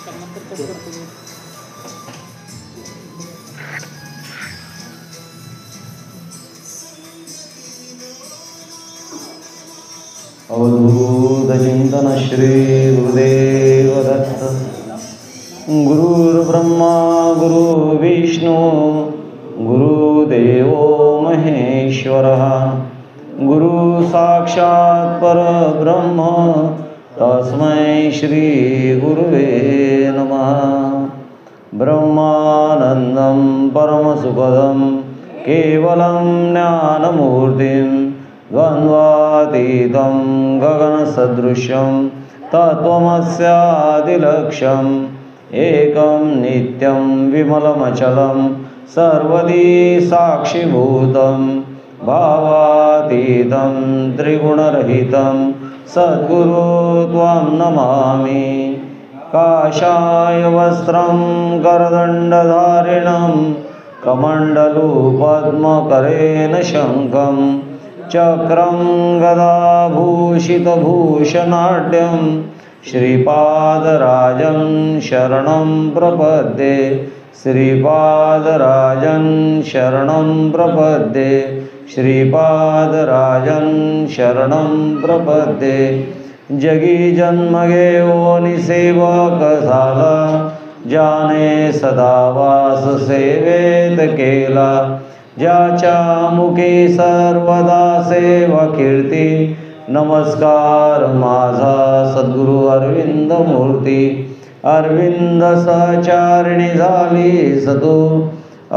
अवधूत चिंतन श्री गुरुदेव दत्त। गुरुर्ब्रह्मा गुरुर्विष्णू गुरुदेवो महेश्वरः। गुरु साक्षात् परब्रह्म तस्मै श्री गुरुवे नमः। ब्रह्मानन्दं परमसुखदं केवलं ज्ञानमूर्तिं द्वन्द्वातीतं गगनसदृशं तत्त्वमस्यादिलक्ष्यम् एकं नित्यं विमलमचलं सर्वदी साक्षिभूतं भावातीतं त्रिगुणरहितं सद्गुरु त्वां नमामि। काषाय वस्त्रं करदण्डधारिणं कमण्डलु पद्मकरेण शङ्खं चक्रं गदाभूषितभूषणाढ्यं श्रीपादराजं शरणं प्रपद्ये। श्रीपादराजं शरणं प्रपद्ये। श्रीपादराजं शरणं प्रपद्ये। जगी जन्मगेवो निसेवक झाला ज्याने सदा वास सेवेत केला। ज्याच्या मुखी सर्वदा सेवा कीर्ती नमस्कार माझा सद्गुरु अरविंद मूर्ती। अरविंद सहचारिणी झाली सतू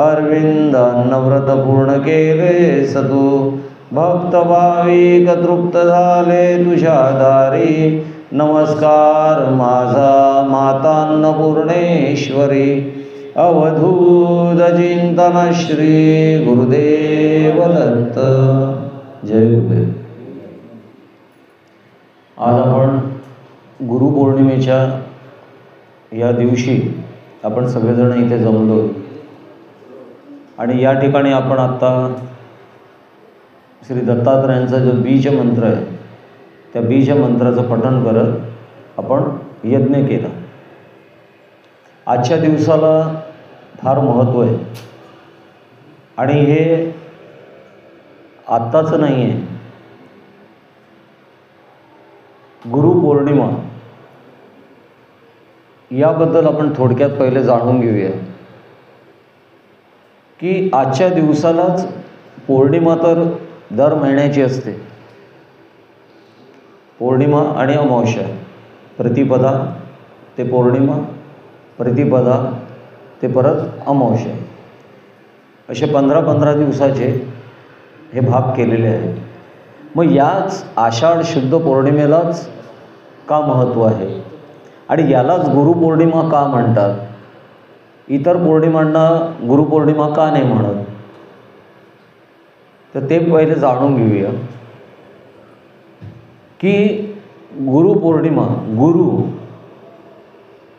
अरविंद व्रत पूर्ण केले सतू। भक्त भाविक तृप्त झाले तुझ्या दारी नमस्कार माझा माता अन्नपूर्णेश्वरी। अवधूत चिंतन श्री गुरुदेव दत्त। जय गुरुदेव। आज आपण गुरुपौर्णिमेच्या या दिवशी आपण सगळेजण इथे जमलो आणि या ठिकाणी आपण आत्ता श्री दत्तात्रयांचा जो बीज मंत्र आहे त्या बीज मंत्राचं पठण करत आपण यज्ञ केला। आजच्या दिवसाला फार महत्त्व आहे आणि हे आत्ताचं नाही आहे। गुरुपौर्णिमा याबद्दल आपण थोडक्यात पहिले जाणून घेऊया की आजच्या दिवसालाच पौर्णिमा तर दर महिन्याची असते। पौर्णिमा आणि अमावस्या, प्रतिपदा ते पौर्णिमा, प्रतिपदा ते परत अमावस्या, असे 15-15 दिवसाचे हे भाग केलेले आहेत। मग याच आषाढ शुद्ध पौर्णिमेलाच का महत्त्व आहे आणि यालाच गुरुपौर्णिमा का म्हणतात? इतर पौर्णिमांना गुरुपौर्णिमा का नाही म्हणत? तर ते पहिले जाणून घेऊया की गुरुपौर्णिमा, गुरु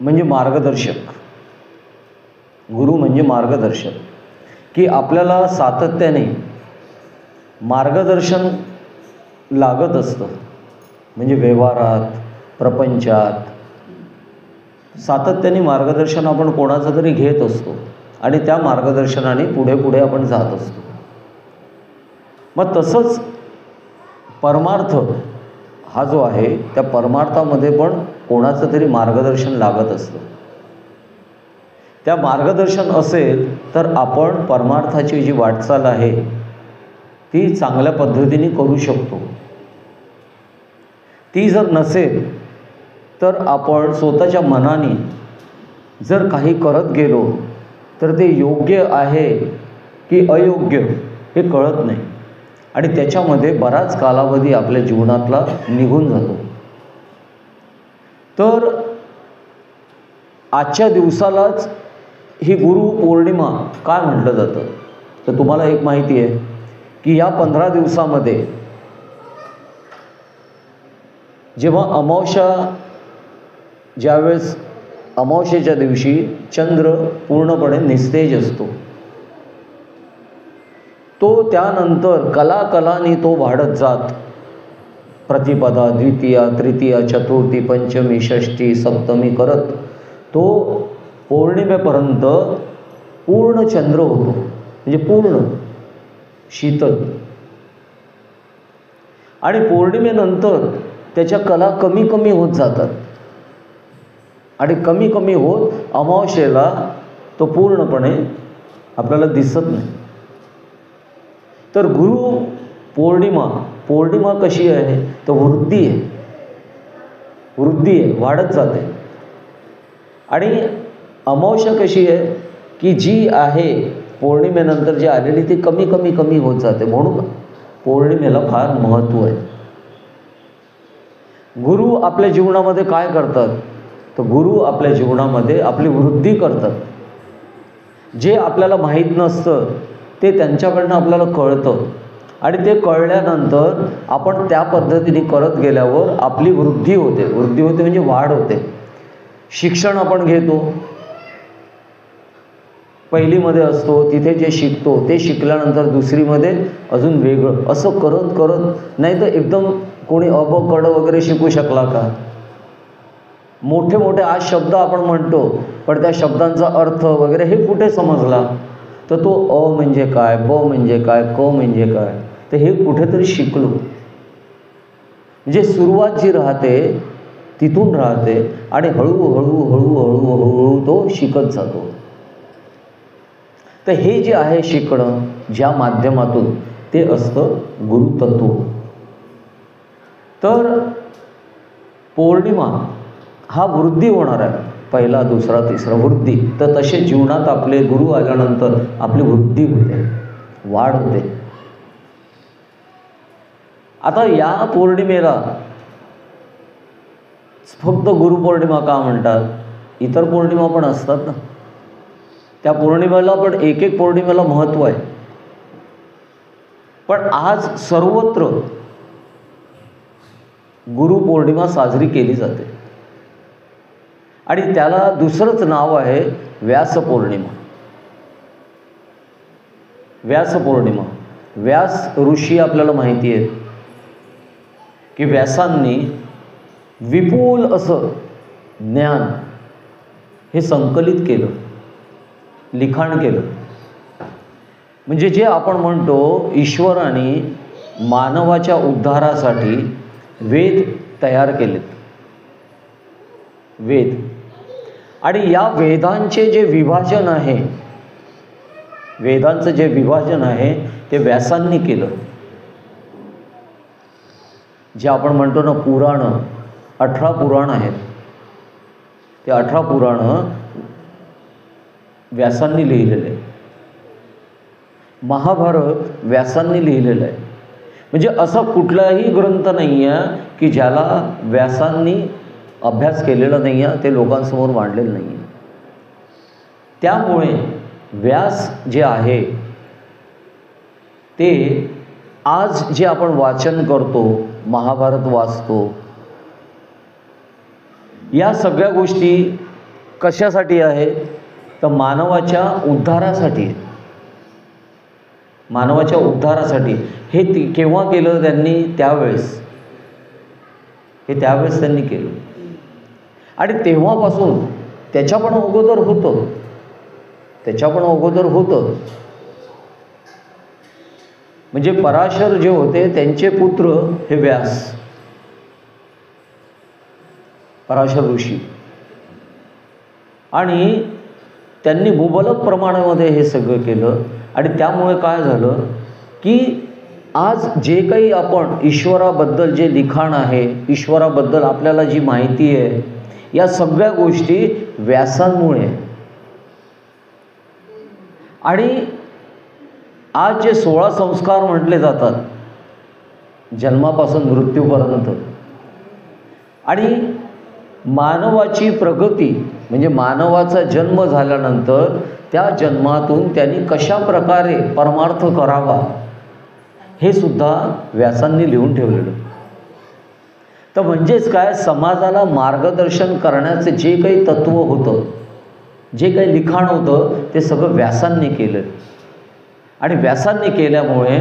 म्हणजे मार्गदर्शक, गुरु म्हणजे मार्गदर्शक, की आपल्याला सातत्याने मार्गदर्शन लागत असतं। म्हणजे व्यवहारात, प्रपंचात सातत्याने मार्गदर्शन आपण कोणाचं तरी घेत असतो आणि त्या मार्गदर्शनाने पुढे पुढे आपण जात असतो। मग तसंच परमार्थ हा जो आहे त्या परमार्थामध्ये पण कोणाचं तरी मार्गदर्शन लागत असतं। त्या मार्गदर्शन असेल तर आपण परमार्थाची जी वाटचाल आहे ती चांगल्या पद्धतीने करू शकतो। ती जर नसेल तर आपण स्वतःच्या मनाने जर काही करत गेलो तर ते योग्य आहे की अयोग्य हे कळत नाही आणि त्याच्यामध्ये बराच कालावधी आपल्या जीवनातला निघून जातो। तर आजच्या दिवसालाच ही गुरुपौर्णिमा काय म्हटलं जातं? तर तुम्हाला एक माहिती आहे की या 15 दिवसामध्ये जेव्हा अमावस्या, ज्यावेळेस अमावस्येच्या दिवशी चंद्र पूर्णपणे निस्तेज असतो, तो त्यानंतर कलाकलाने तो वाढत जात प्रतिपदा, द्वितीया, तृतीया, चतुर्थी, पंचमी, षष्ठी, सप्तमी करत तो पौर्णिमेपर्यंत पूर्ण चंद्र होतो, म्हणजे पूर्ण शीतल. आणि पौर्णिमेनंतर त्याच्या कला कमी कमी होत जातात आणि कमी कमी होत अमावस्येला तो पूर्णपणे आपल्याला दिसत नाही. तर गुरु पौर्णिमा कशी आहे? तर वृद्धी आहे, वाढत जाते. आणि अमावस्या कशी आहे की जी आहे पौर्णिमेनंतर जी आलेली ती कमी कमी कमी होत जाते. म्हणून पौर्णिमेला फार महत्त्व आहे. गुरु आपल्या जीवनामध्ये काय करतात? तर गुरु आपल्या जीवनामध्ये आपली वृद्धी करतात. जे आपल्याला माहीत नसतं ते त्यांच्याकडनं आपल्याला कळतं आणि ते कळल्यानंतर आपण त्या पद्धतीने करत गेल्यावर आपली वृद्धी होते म्हणजे वाढ होते. शिक्षण आपण घेतो, पहिलीमध्ये असतो तिथे जे शिकतो ते शिकल्यानंतर दुसरीमध्ये अजून वेगळं, असं करत करत, नाही तर एकदम कोणी क वगैरे शिकू शकला का? मोठे मोठे आज शब्द आपण म्हणतो, पण त्या शब्दांचा अर्थ वगैरे हे कुठे समजला? तर तो अ म्हणजे काय, ब म्हणजे काय, क म्हणजे काय, तर हे कुठेतरी शिकलो. म्हणजे सुरुवात जी राहते तिथून राहते आणि हळूहळू तो शिकत जातो. तर हे जे आहे शिकणं, ज्या माध्यमातून, ते असतं गुरुतत्व. तर पौर्णिमा हा वृद्धी होणार आहे, पहिला दुसरा तिसरा वृद्धी. तर तसे जीवनात आपले गुरु आल्यानंतर आपली वृद्धी होते, वाढ होते. आता या पौर्णिमेला फक्त गुरुपौर्णिमा का म्हणतात? इतर पौर्णिमा पण असतात ना. त्या पौर्णिमेला पण एक पौर्णिमेला महत्त्व आहे. पण आज सर्वत्र गुरुपौर्णिमा साजरी केली जाते आणि त्याला दुसरंच नाव आहे व्यासपौर्णिमा. व्यास ऋषी आपल्याला माहिती आहे की व्यासांनी विपुल असं ज्ञान हे संकलित केलं, लिखाण केलं. म्हणजे जे आपण म्हणतो ईश्वराने मानवाच्या उद्धारासाठी वेद तयार केलेत. वेद, आणि या वेदांचे जे विभाजन आहे, वेदांचं जे विभाजन आहे ते व्यासांनी केलं. जे आपण म्हणतो ना पुराणं, 18 पुराण आहेत, ते 18 पुराणं व्यासांनी लिहिलेलं आहे. महाभारत व्यासांनी लिहिलेलं आहे. म्हणजे असा कुठलाही ग्रंथ नाही आहे की ज्याला व्यासांनी अभ्यास केलेला नाही आहे, ते लोकांसमोर मांडलेलं नाही आहे. त्यामुळे व्यास जे आहे ते आज जे आपण वाचन करतो, महाभारत वाचतो, या सगळ्या गोष्टी कशासाठी आहेत? तर मानवाच्या उद्धारासाठी. मानवाच्या उद्धारासाठी. हे केव्हा केलं त्यांनी? त्यावेळेस त्यांनी केलं. आणि तेव्हापासून त्याच्या पण अगोदर होतं. म्हणजे पराशर जे होते त्यांचे पुत्र हे व्यास, पराशर ऋषी, आणि त्यांनी मुबलक प्रमाणामध्ये हे सगळं केलं. आणि त्यामुळे काय झालं की आज जे काही आपण ईश्वराबद्दल जे लिखाण आहे, ईश्वराबद्दल आपल्याला जी माहिती आहे, या सगळ्या गोष्टी व्यासांमुळे. आणि आज जे 16 संस्कार म्हटले जातात जन्मापासून मृत्यूपर्यंत, आणि मानवाची प्रगती म्हणजे मानवाचा जन्म झाल्यानंतर त्या जन्मातून त्यांनी कशा प्रकारे परमार्थ करावा हे सुद्धा व्यासांनी लिहून ठेवलेलं. तर म्हणजेच काय, समाजाला मार्गदर्शन करण्याचे जे काही तत्त्व होतं, जे काही लिखाण होतं, ते सगळं व्यासांनी केलं. आणि व्यासांनी केल्यामुळे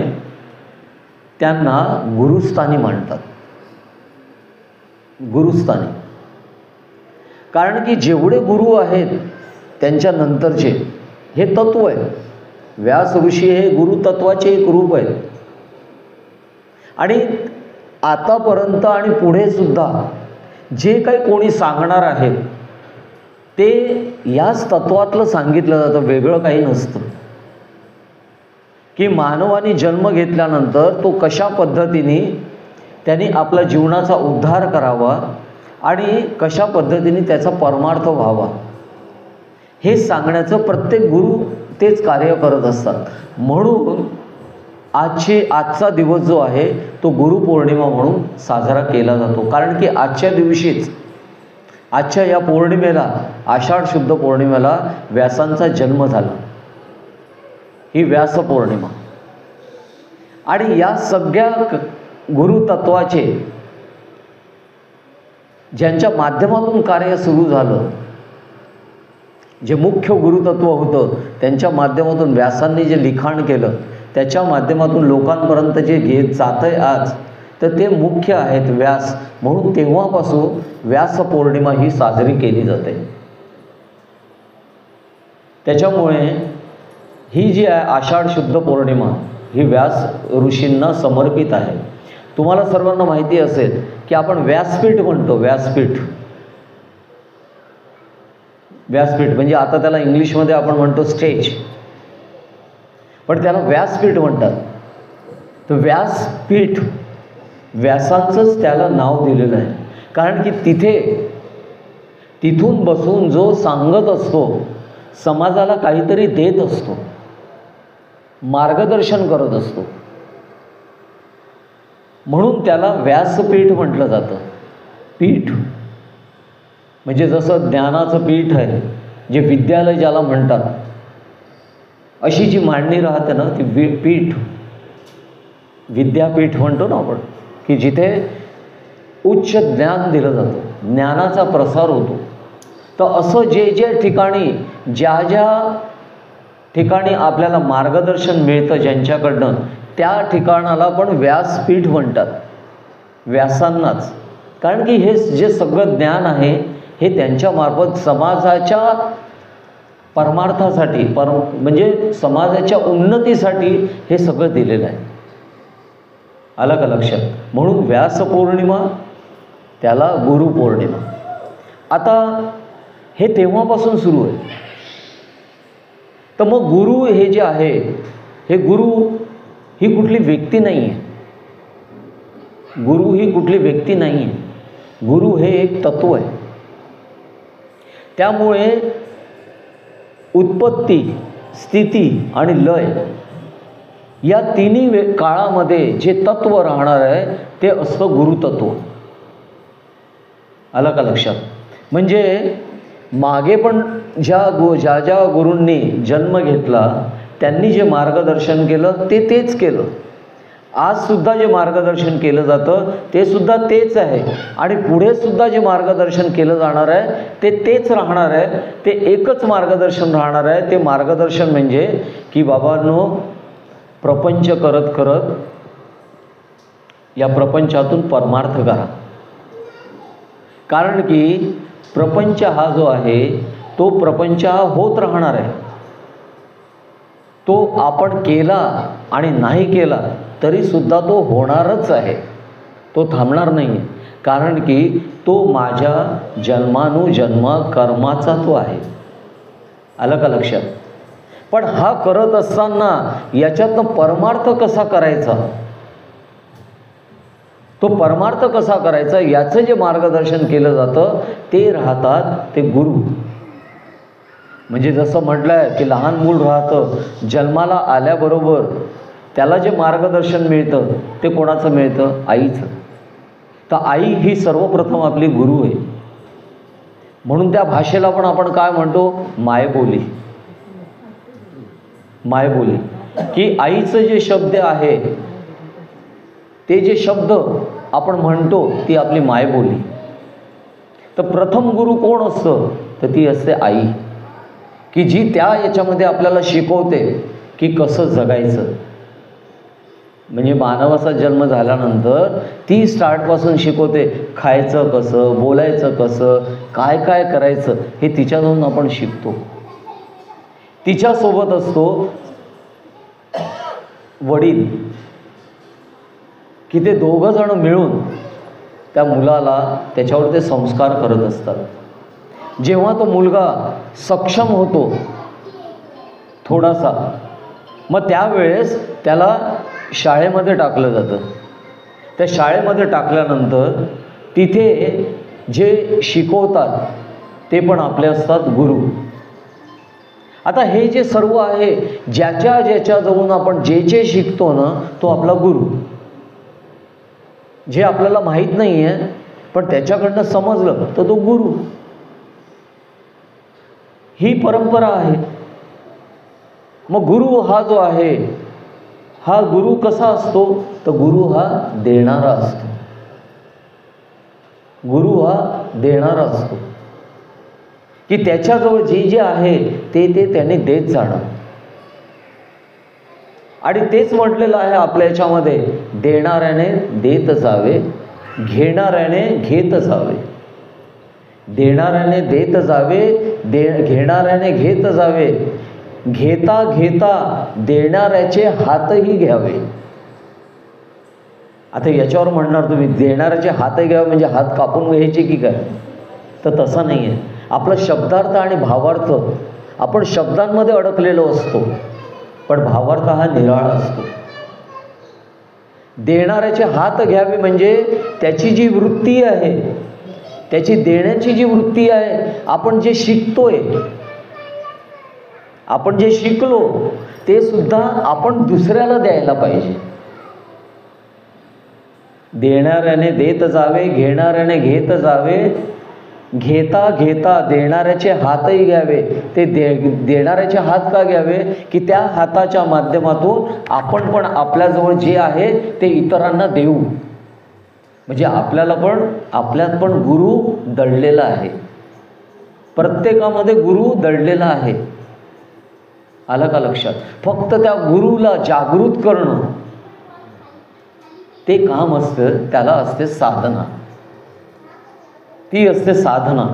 त्यांना गुरुस्थानी मानतात. गुरुस्थानी. कारण की जेवढे गुरु आहेत त्यांच्या नंतरचे हे तत्व आहे. व्यास ऋषी हे गुरुतत्वाचे एक रूप आहेत. आणि आतापर्यंत आणि पुढे सुद्धा जे काही कोणी सांगणार आहेत ते याच तत्वातलं सांगितलं जातं, वेगळं काही नसतं. की मानवाने जन्म घेतल्यानंतर तो कशा पद्धतीने त्यांनी आपला जीवनाचा उद्धार करावा आणि कशा पद्धतीने त्याचा परमार्थ व्हावा हे सांगण्याचं प्रत्येक गुरु तेच कार्य करत असतात. म्हणून आजचा दिवस जो आहे तो गुरुपौर्णिमा म्हणून साजरा केला जातो. कारण की आजच्या दिवशीच, आजच्या या पौर्णिमेला, आषाढ शुद्ध पौर्णिमेला व्यासांचा जन्म झाला. ही व्यास पौर्णिमा. आणि या सगळ्या गुरुतत्वाचे ज्यांच्या माध्यमातून कार्य सुरू झालं, जे मुख्य गुरुतत्व होतं त्यांच्या माध्यमातून व्यासांनी जे लिखाण केलं त्याच्या माध्यमातून लोकांपर्यंत जे घेत जात आहे आज, तर ते मुख्य आहेत व्यास. म्हणून तेव्हापासून व्यास पौर्णिमा ही साजरी केली जाते. त्याच्यामुळे ही जी आहे आषाढ शुद्ध पौर्णिमा ही व्यास ऋषींना समर्पित आहे. तुम्हाला सर्वांना माहिती असेल की आपण व्यासपीठ म्हणतो. व्यासपीठ म्हणजे आता त्याला इंग्लिशमध्ये आपण म्हणतो स्टेज, पण त्याला व्यासपीठ म्हणतात. तर व्यासपीठ व्यासांचंच त्याला नाव दिलेलं आहे. कारण की तिथून बसून जो सांगत असतो, समाजाला काहीतरी देत असतो, मार्गदर्शन करत असतो, म्हणून त्याला व्यासपीठ म्हटलं जातं. पीठ म्हणजे जसं ज्ञानाचं पीठ आहे, जे विद्यालय ज्याला म्हणतात, अशी जी मांडणी राहते ना ती पीठ, विद्यापीठ म्हणतो ना आपण, की जिथे उच्च ज्ञान दिलं जातं, ज्ञानाचा प्रसार होतो. तर असं जे ठिकाणी ज्या ठिकाणी आपल्याला मार्गदर्शन मिळतं ज्यांच्याकडनं, त्या ठिकाणाला पण व्यासपीठ म्हणतात, व्यासांनाच. कारण की हे जे सगळं ज्ञान आहे हे त्यांच्यामार्फत समाजाच्या परमार्थासाठी म्हणजे समाजाच्या उन्नतीसाठी हे सगळं दिलेलं आहे. आलं का लक्षात? म्हणून व्यास पौर्णिमा, त्याला गुरुपौर्णिमा. आता हे तेव्हापासून सुरू आहे. तर मग गुरु हे जे आहे, हे गुरु ही कुठली व्यक्ती नाही आहे. गुरु ही कुठली व्यक्ती नाही आहे. गुरु हे एक तत्व आहे. त्यामुळे उत्पत्ती, स्थिती आणि लय या तिन्ही काळामध्ये जे तत्व राहणार आहे ते असतं गुरुतत्व. आलं का लक्षात? म्हणजे मागे पण ज्या गुरूंनी जन्म घेतला त्यांनी जे मार्गदर्शन केलं तेच केलं. आज सुद्धा जे मार्गदर्शन केलं जातं ते सुद्धा तेच आहे. आणि पुढे सुद्धा जे मार्गदर्शन केलं जाणार आहे तेच राहणार आहे. ते एकच मार्गदर्शन राहणार आहे. ते मार्गदर्शन म्हणजे की बाबांनो, प्रपंच करत करत या प्रपंचातून परमार्थ करा. कारण की प्रपंच हा जो आहे तो प्रपंच हा होत राहणार आहे. तो आपण केला आणि नाही केला तरी सुद्धा तो होणारच आहे. तो थांबणार नाही आहे. कारण की तो माझ्या जन्मानुजन्म कर्माचा तो आहे. आलं का लक्षात? पण हा करत असताना याच्यातनं परमार्थ कसा करायचा, तो परमार्थ कसा करायचा याचं जे मार्गदर्शन केलं जातं ते राहतात ते गुरु. म्हणजे जसं म्हटलं आहे की लहान मूल राहतं, जन्माला आल्याबरोबर त्याला जे मार्गदर्शन मिळतं ते कोणाचं मिळतं? आईचं. तर आई ही सर्वप्रथम आपली गुरु आहे. म्हणून त्या भाषेला पण आपण काय म्हणतो? मायबोली. मायबोली की आईचं जे शब्द आहे ते जे शब्द आपण म्हणतो ती आपली मायबोली. तर प्रथम गुरु कोण असतं? तर ती असते आई, की जी त्या याच्यामध्ये आपल्याला शिकवते की कसं जगायचं. म्हणजे मानवाचा जन्म झाल्यानंतर ती स्टार्टपासून शिकवते खायचं कसं, बोलायचं कसं, काय काय करायचं हे तिच्याजवळून आपण शिकतो. तिच्यासोबत असतो वडील, की ते दोघं जण मिळून त्या मुलाला त्याच्यावर ते संस्कार करत असतात. जेव्हा तो मुलगा सक्षम होतो थोडासा, मग त्यावेळेस त्याला शाळेमध्ये टाकलं जातं. त्या शाळेमध्ये टाकल्यानंतर तिथे जे शिकवतात ते पण आपले असतात गुरु. आता हे जे सर्व आहे, ज्याच्याजवळून आपण जे शिकतो ना, तो आपला गुरु. जे आपल्याला माहीत नाही आहे पण त्याच्याकडनं समजलं तर तो गुरु. ही परंपरा आहे. मग गुरु हा जो आहे, हा गुरु कसा असतो, तर गुरु हा देणारा असतो. गुरु हा देणारा असतो, की त्याच्याजवळ जे जे आहे ते त्याने देत जाणं. आणि तेच म्हटलेलं आहे आपल्या याच्यामध्ये, देणाऱ्याने देत जावे, घेणाऱ्याने घेत जावे. देणाऱ्याने देत जावे, घेणाऱ्याने घेत जावे, घेता घेता देणाऱ्याचे हातही घ्यावे. आता याच्यावर म्हणणार तुम्ही, देणाऱ्याचे हातही घ्यावे म्हणजे हात कापून घ्यायचे की काय? तर तसं नाही आहे. आपला शब्दार्थ आणि भावार्थ, आपण शब्दांमध्ये अडकलेलो असतो पण भावार्थ हा निराळा असतो. देणाऱ्याचे हात घ्यावे म्हणजे त्याची जी वृत्ती आहे, त्याची देण्याची जी वृत्ती आहे, आपण जे शिकतोय, आपण जे शिकलो ते सुद्धा आपण दुसऱ्याला द्यायला पाहिजे. देणाऱ्याने देत जावे, घेणाऱ्याने घेत जावे, घेता घेता देणाऱ्याचे हातही घ्यावे. ते देणाऱ्याचे हात का घ्यावे, की त्या हाताच्या माध्यमातून आपण पण आपल्याजवळ जे आहे ते इतरांना देऊ. म्हणजे आपल्यात पण गुरु दडलेला आहे. प्रत्येकामध्ये गुरु दडलेला आहे. आलं का लक्षात? फक्त त्या गुरुला जागृत करणं ते काम असतं. त्याला असते साधना. ती असते साधना.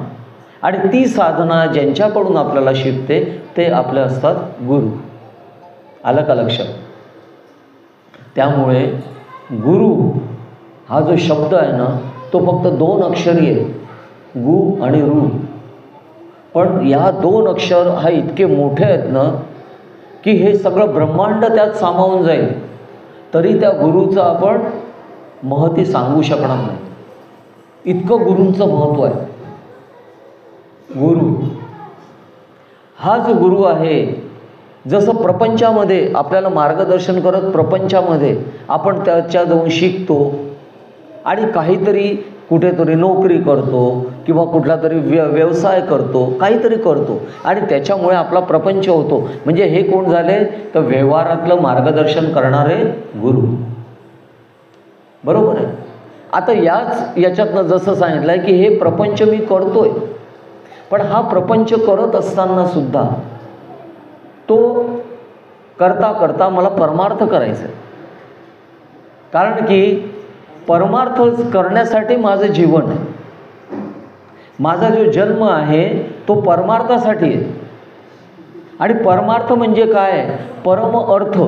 आणि ती साधना ज्यांच्याकडून आपल्याला शिकते ते आपले असतात गुरु. आलं का लक्षात? त्यामुळे गुरु हा जो शब्द आहे ना, तो फक्त 2 अक्षरी आहे, गु आणि रू. पण या 2 अक्षर हा इतके मोठे आहेत ना, की हे सगळं ब्रह्मांड त्यात सामावून जाईल तरी त्या गुरुचं आपण महती सांगू शकणार नाही. इतकं गुरूंचं महत्त्व आहे. गुरु हा जो गुरु आहे, जसं प्रपंचामध्ये आपल्याला मार्गदर्शन करत, प्रपंचामध्ये आपण त्याच्याजवळ शिकतो आणि काहीतरी कुठेतरी नोकरी करतो किंवा कुठला तरी व्यवसाय करतो, काहीतरी करतो आणि त्याच्यामुळे आपला प्रपंच होतो. म्हणजे हे कोण झाले, तर व्यवहारातलं मार्गदर्शन करणारे गुरु. बरोबर आहे. आता याच्यातनं जसं सांगितलं आहे की हे प्रपंच मी करतोय, पण हा प्रपंच करत असताना सुद्धा तो करता करता मला परमार्थ करायचा आहे. कारण की परमार्थ करण्यासाठी माझं जीवन आहे. माझा जो जन्म आहे तो परमार्थासाठी आहे. आणि परमार्थ म्हणजे काय? परम अर्थ.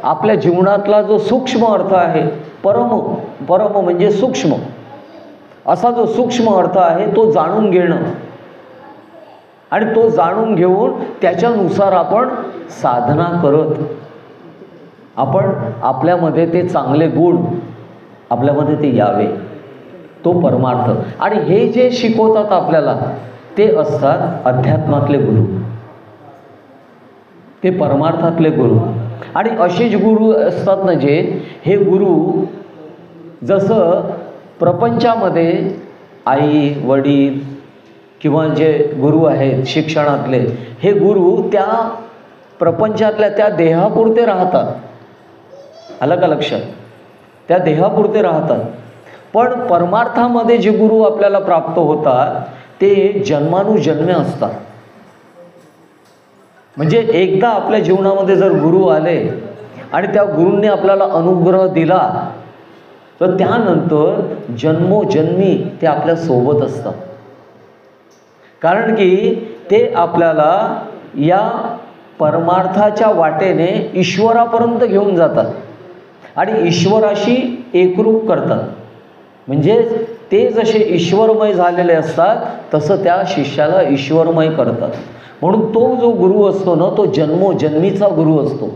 आपल्या जीवनातला जो सूक्ष्म अर्थ आहे, परम म्हणजे सूक्ष्म, असा जो सूक्ष्म अर्थ आहे तो जाणून घेणं. आणि तो जाणून घेऊन त्याच्यानुसार आपण साधना करत आपण आपल्यामध्ये ते चांगले गुण आपल्यामध्ये ते यावे, तो परमार्थ. आणि हे जे शिकवतात आपल्याला ते असतात अध्यात्मातले गुरु, ते परमार्थातले गुरु. आणि असेच गुरु असतात ना जे, हे गुरु जसं प्रपंचामध्ये आई वडील किंवा जे गुरु आहेत शिक्षणातले, हे गुरु त्या प्रपंचातल्या त्या देहापुरते राहतात. आलं का लक्षात? त्या देहापुरते राहतात. पण परमार्थामध्ये जे गुरु आपल्याला प्राप्त होतात ते जन्मानुजन्मे असतात. म्हणजे एकदा आपल्या जीवनामध्ये जर गुरु आले आणि त्या गुरूंनी आपल्याला अनुग्रह दिला तर त्यानंतर जन्मोजन्मी ते आपल्या सोबत असतात. कारण की ते आपल्याला या परमार्थाच्या वाटेने ईश्वरापर्यंत घेऊन जातात आणि ईश्वराशी एकरूप करतात. म्हणजे ते जसे ईश्वरमय झालेले असतात तसं त्या शिष्याला ईश्वरमय करतात. म्हणून तो जो गुरु असतो ना तो जन्मोजन्मीचा गुरु असतो.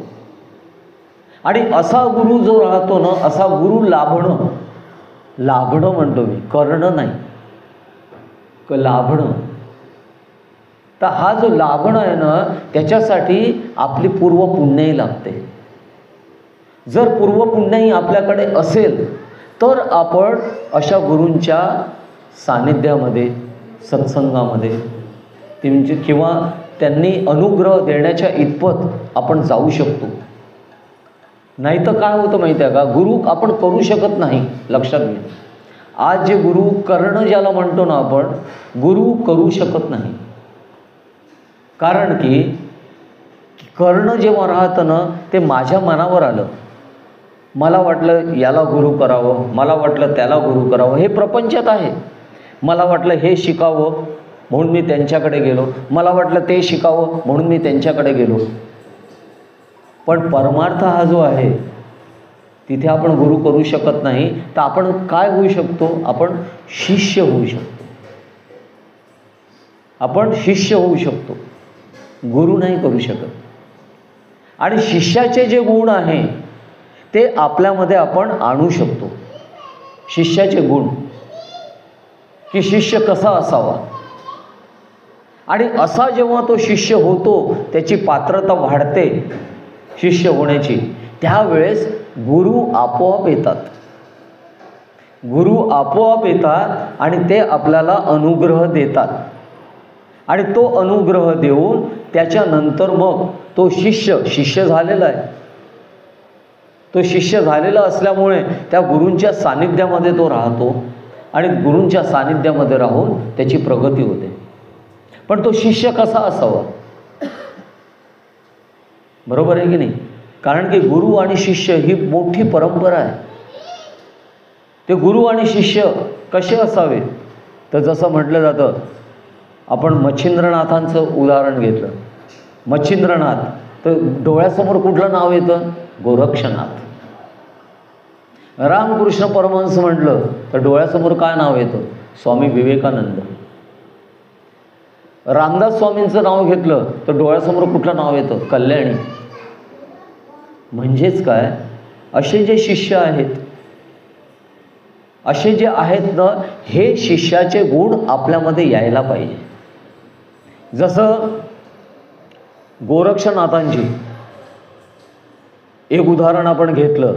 आणि असा गुरु जो राहतो ना, असा गुरु लाभणं, लाभणं म्हणतो मी, करणं नाही, लाभणं. तर हा जो लाभणं आहे ना त्याच्यासाठी आपली पूर्वपुण्याई लागते. जर पूर्वपुण्याई आपल्याकडे असेल तर आपण अशा गुरूंच्या सानिध्यामध्ये, सत्संगामध्ये किंवा त्यांनी अनुग्रह देण्याच्या इतपत आपण जाऊ शकतो. नाही तर काय होतं माहिती आहे का, गुरु आपण करू शकत नाही. लक्षात घ्या, आज जे गुरु करणं ज्याला म्हणतो ना आपण, गुरु करू शकत नाही. कारण की करणं जेव्हा राहतं ना ते माझ्या मनावर आलं. मला वाटलं याला गुरु करावं, मला वाटलं त्याला गुरु करावं, हे प्रपंचात आहे. मला वाटलं हे शिकावं म्हणून मी त्यांच्याकडे गेलो, मला वाटलं ते शिकावं म्हणून मी त्यांच्याकडे गेलो. पण परमार्थ हा जो आहे तिथे आपण गुरु करू शकत नाही. तर आपण काय होऊ शकतो, आपण शिष्य होऊ शकतो. आपण शिष्य होऊ शकतो, गुरु नाही करू शकत. आणि शिष्याचे जे गुण आहे ते आपल्यामध्ये आपण आणू शकतो. शिष्याचे गुण, की शिष्य कसा असावा, आणि असा जेव्हा तो शिष्य होतो त्याची पात्रता वाढते शिष्य होण्याची, त्यावेळेस गुरु आपोआप येतात. गुरु आपोआप येतात आणि ते आपल्याला अनुग्रह देतात. आणि तो अनुग्रह देऊन त्याच्यानंतर मग तो शिष्य झालेला आहे. तो शिष्य झालेला असल्यामुळे त्या गुरूंच्या सानिध्यामध्ये तो राहतो आणि गुरूंच्या सानिध्यामध्ये राहून त्याची प्रगती होते. पण तो शिष्य कसा असावा, बरोबर आहे की नाही? कारण की गुरु आणि शिष्य ही मोठी परंपरा आहे. ते गुरु आणि शिष्य कसे असावे, तर जसं म्हटलं जातं, आपण मच्छिंद्रनाथांचं उदाहरण घेतलं. मच्छिंद्रनाथ, तर डोळ्यासमोर कुठलं नाव येतं, गोरक्षनाथ. रामकृष्ण परमहंस म्हटलं तर डोळ्यासमोर काय नाव येतं, स्वामी विवेकानंद. रामदास स्वामींचं नाव घेतलं तर डोळ्यासमोर कुठलं नाव येतं, कल्याणी. म्हणजेच काय, असे जे शिष्य आहेत, असे जे आहेत ना, हे शिष्याचे गुण आपल्यामध्ये यायला पाहिजे. जसं गोरक्षनाथांची एक उदाहरण आपण घेतलं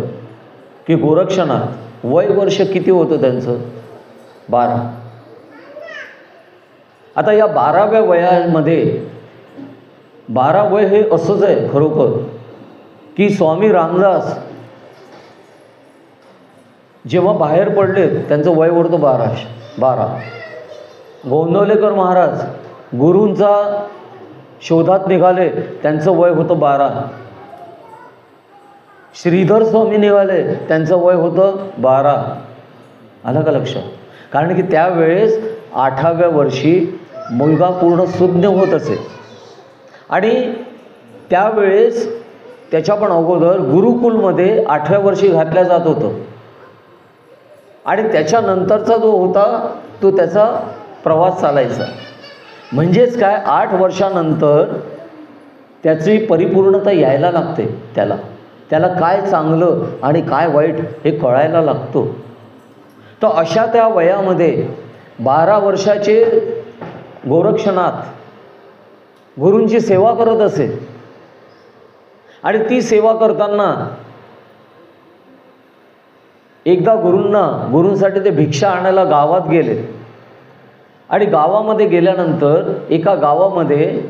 की गोरक्षनाथ वय वर्ष किती होतं त्यांचं, 12. आता या 12व्या वयामध्ये, 12 वय हे असंच आहे खरोखर, की स्वामी रामदास जेव्हा बाहेर पडले त्यांचं वय होतं 12. गोंदवलेकर महाराज गुरूंचा शोधात निघाले, त्यांचं वय होतं 12. श्रीधर स्वामी निघाले, त्यांचं वय होतं 12. आलं का लक्षात? कारण की त्यावेळेस 8व्या वर्षी मुलगा पूर्ण सुज्ञ होत असे. आणि त्यावेळेस त्याच्या पण अगोदर गुरुकुलमध्ये 8व्या वर्षी घातल्या जात होतं. आणि त्याच्यानंतरचा जो होता तो त्याचा प्रवास चालायचा. म्हणजेच काय, 8 वर्षानंतर त्याची परिपूर्णता यायला लागते. त्याला काय चांगलं आणि काय वाईट हे कळायला लागतो. तर अशा त्या वयामध्ये 12 वर्षाचे गोरक्षनाथ गुरूंची सेवा करत असे. आणि ती सेवा करताना एकदा गुरूंसाठी ते भिक्षा आणायला गावात गेले. आणि गावामध्ये गेल्यानंतर एका गावामध्ये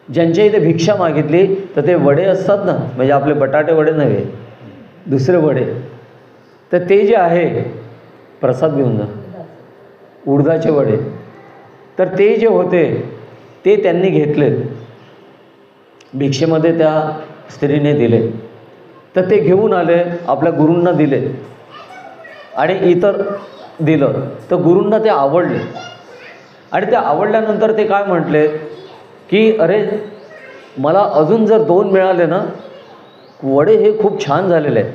ज्यांच्या इथे भिक्षा मागितली तर ते वडे असतात ना, म्हणजे आपले बटाटे वडे नव्हे, दुसरे वडे, तर ते जे आहे प्रसाद घेऊन जा, उडदाचे वडे, तर ते जे होते ते त्यांनी घेतले, भिक्षेमध्ये त्या स्त्रीने दिले. तर ते घेऊन आले, आपल्या गुरूंना दिले आणि इतर दिलं, तर गुरूंना ते आवडले. आणि ते आवडल्यानंतर ते काय म्हटले की अरे मला अजून जर 2 मिळाले ना, वडे हे खूप छान झालेले आहेत,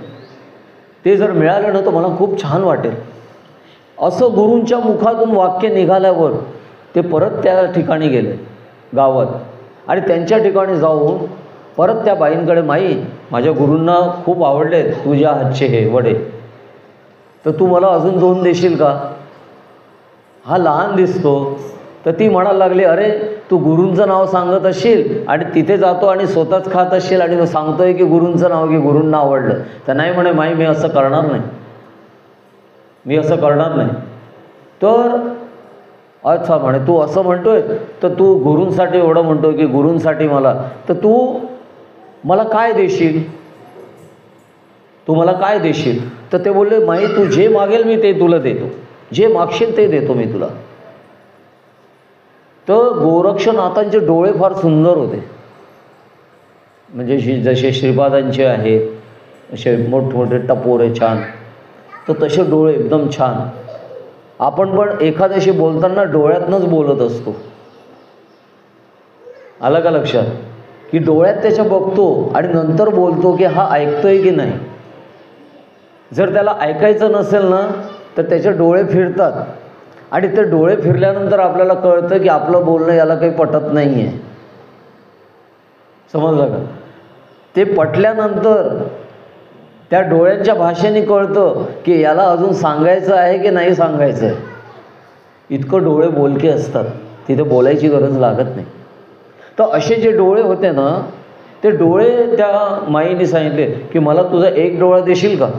ते जर मिळाले ना तर मला खूप छान वाटेल. असं गुरूंच्या मुखातून वाक्य निघाल्यावर ते परत त्या ठिकाणी गेले गावात आणि त्यांच्या ठिकाणी जाऊन परत त्या बाईंकडे, माई माझ्या गुरूंना खूप आवडले तुझ्या हातचे हे वडे, तर तू मला अजून 2 देशील का? हा लहान दिसतो. तर ती म्हणायला लागली, अरे तू गुरूंचं नाव सांगत असशील आणि तिथे जातो आणि स्वतःच खात असशील आणि मग सांगतोय की गुरूंचं नाव, की गुरूंना आवडलं. तर नाही म्हणे, माई मी असं करणार नाही, मी असं करणार नाही. तर अच्छा म्हणे, तू असं म्हणतोय तर तू गुरूंसाठी एवढं म्हणतोय की गुरूंसाठी मला, तर तू मला काय देशील, तू मला काय देशील? तर ते बोलले, माई तू जे मागेल मी ते तुला देतो, जे मागशील ते देतो मी तुला. तर गोरक्षनाथांचे डोळे फार सुंदर होते, म्हणजे जसे श्रीपादांचे आहेत असे मोठमोठे टपोरे छान, तर तसे डोळे एकदम छान. आपण पण एखाद्याशी बोलताना डोळ्यातनंच बोलत असतो, आलं का लक्षात? की डोळ्यात त्याच्या बघतो आणि नंतर बोलतो की हा ऐकतोय की नाही. जर त्याला ऐकायचं नसेल ना तर त्याचे डोळे फिरतात आणि ते डोळे फिरल्यानंतर आपल्याला कळतं की आपलं बोलणं याला काही पटत नाही आहे. समजलं का? ते पटल्यानंतर त्या डोळ्यांच्या भाषेने कळतं की याला अजून सांगायचं आहे की नाही सांगायचं आहे. इतकं डोळे बोलके असतात, तिथे बोलायची गरज लागत नाही. तर असे जे डोळे होते ना, ते डोळे त्या माईने सांगितले की मला तुझा 1 डोळा देशील का?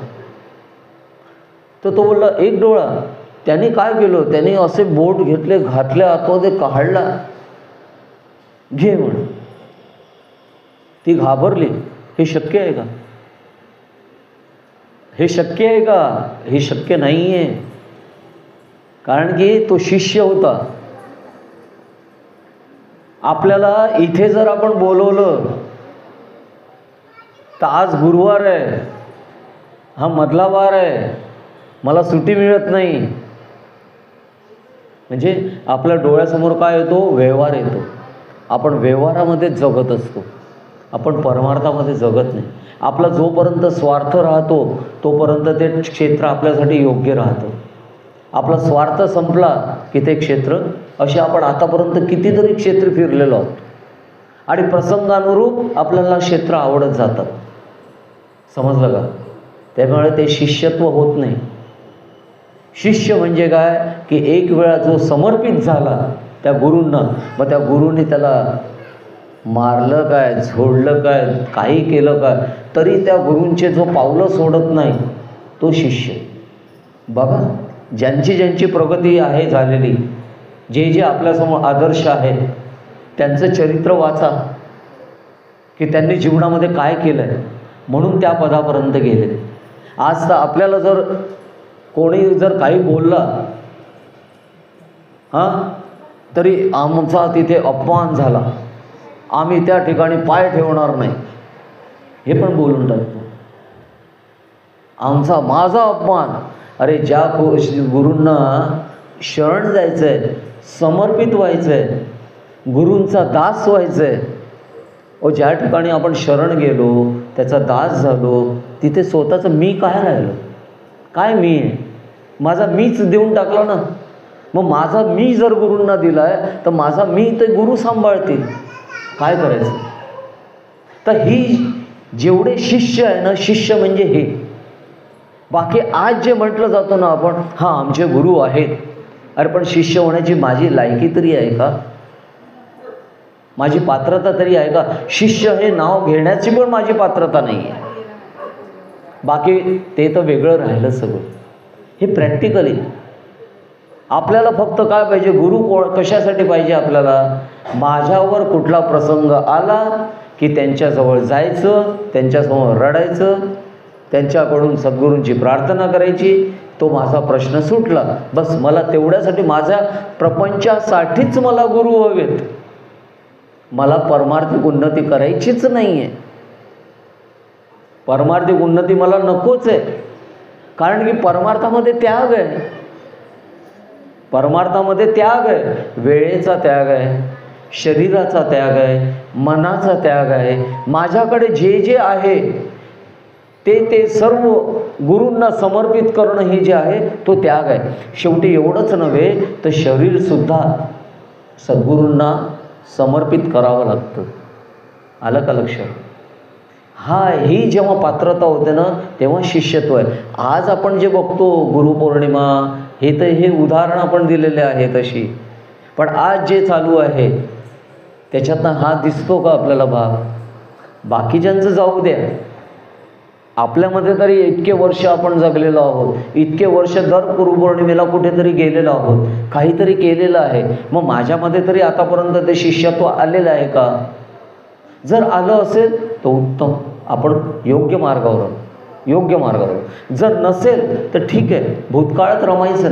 तर तो बोलला 1 डोळा. त्यांनी काय केलं, त्यांनी असे बोट घेतले, घातले आतमध्ये, काढला, घे म्हण. ती घाबरली, हे शक्य आहे का? हे शक्य आहे का? हे शक्य नाही आहे, कारण की तो शिष्य होता. आपल्याला इथे जर आपण बोलवलं तर आज गुरुवार आहे, हा मधला वार आहे, मला सुट्टी मिळत नाही, म्हणजे आपल्या डोळ्यासमोर काय येतो? व्यवहार येतो. आपण व्यवहारामध्ये जगत असतो, आपण परमार्थामध्ये जगत नाही. आपला जोपर्यंत स्वार्थ राहतो तोपर्यंत ते क्षेत्र आपल्यासाठी योग्य राहतं. आपला स्वार्थ संपला की ते क्षेत्र, असे आपण आतापर्यंत कितीतरी क्षेत्र फिरलेलो आहोत आणि प्रसंगानुरूप आपल्याला क्षेत्र आवडत जातात. समजलं का? त्यामुळे ते शिष्यत्व होत नाही. शिष्य म्हणजे काय की एक वेळा जो समर्पित झाला त्या गुरूंना, मग त्या गुरूंनी त्याला मारलं काय, झोडलं काय, काही केलं काय, तरी त्या गुरूंचे जो पावलं सोडत नाही तो शिष्य. बघा, ज्यांची ज्यांची प्रगती आहे झालेली, जे जे आपल्यासमोर आदर्श आहेत, त्यांचं चरित्र वाचा की त्यांनी जीवनामध्ये काय केलं आहे, म्हणून त्या पदापर्यंत गेले. आज तर आपल्याला जर कोणी जर काही बोलला तरी आमचा तिथे अपमान झाला, आम्ही त्या ठिकाणी पाय ठेवणार नाही, हे पण बोलून टाकतो. माझा अपमान. अरे ज्या गुरूंना शरण जायचं आहे, समर्पित व्हायचं आहे, गुरूंचा दास व्हायचं आहे, ज्या ठिकाणी आपण शरण गेलो, त्याचा दास झालो, तिथे स्वतःचं मी काय राहिलं? काय मी आहे? माझा मीच देऊन टाकला ना. मग माझा मी जर गुरूंना दिला आहे तर माझा मी ते गुरु सांभाळतील, काय करायचं? तर ही जेवढे शिष्य आहे ना, शिष्य म्हणजे हे. बाकी आज जे म्हटलं जातं ना आपण, हां आमचे गुरु आहेत, अरे पण शिष्य होण्याची माझी लायकी तरी आहे का? माझी पात्रता तरी आहे का? शिष्य हे नाव घेण्याची पण माझी पात्रता नाही आहे. बाकी ते तर वेगळं राहिलं सगळं. हे प्रॅक्टिकली आपल्याला फक्त काय पाहिजे? गुरु कशासाठी पाहिजे आपल्याला? माझ्यावर कुठला प्रसंग आला की त्यांच्याजवळ जायचं, त्यांच्यासमोर रडायचं, त्यांच्याकडून सद्गुरूंची प्रार्थना करायची, तो माझा प्रश्न सुटला. बस, मला तेवढ्यासाठी, माझ्या प्रपंचासाठीच मला गुरु हवेत, मला परमार्थिक उन्नती करायचीच नाही आहे. परमार्थिक उन्नती मला नकोच आहे, कारण की परमार्थामध्ये त्याग आहे. परमार्थामध्ये त्याग आहे, वेळेचा त्याग आहे, शरीराचा त्याग आहे, मनाचा त्याग आहे. माझ्याकडे जे जे आहे ते सर्व गुरूंना समर्पित करणं हे जे आहे तो त्याग आहे. शेवटी एवढंच नव्हे तर शरीरसुद्धा सद्गुरूंना समर्पित करावं लागतं. आलं का लक्षात? ही जेव्हा पात्रता होते ना तेव्हा शिष्यत्व आहे. आज आपण जे बघतो गुरुपौर्णिमा हे उदाहरण आपण दिलेले आहे तशी, पण आज जे चालू आहे त्याच्यातनं हा दिसतो का आपल्याला भाग? बाकीच्यांचं जाऊ द्या, आपल्यामध्ये तरी इतके वर्ष आपण जगलेलो आहोत, इतके वर्ष दर गुरुपौर्णिमेला कुठेतरी गेलेलो आहोत, काहीतरी केलेलं आहे. मग माझ्यामध्ये तरी आतापर्यंत ते शिष्यत्व आलेलं आहे का? जर आलं असेल तर उत्तम, आपण योग्य मार्गावर. जर नसेल तर ठीक आहे, भूतकाळात रमायचं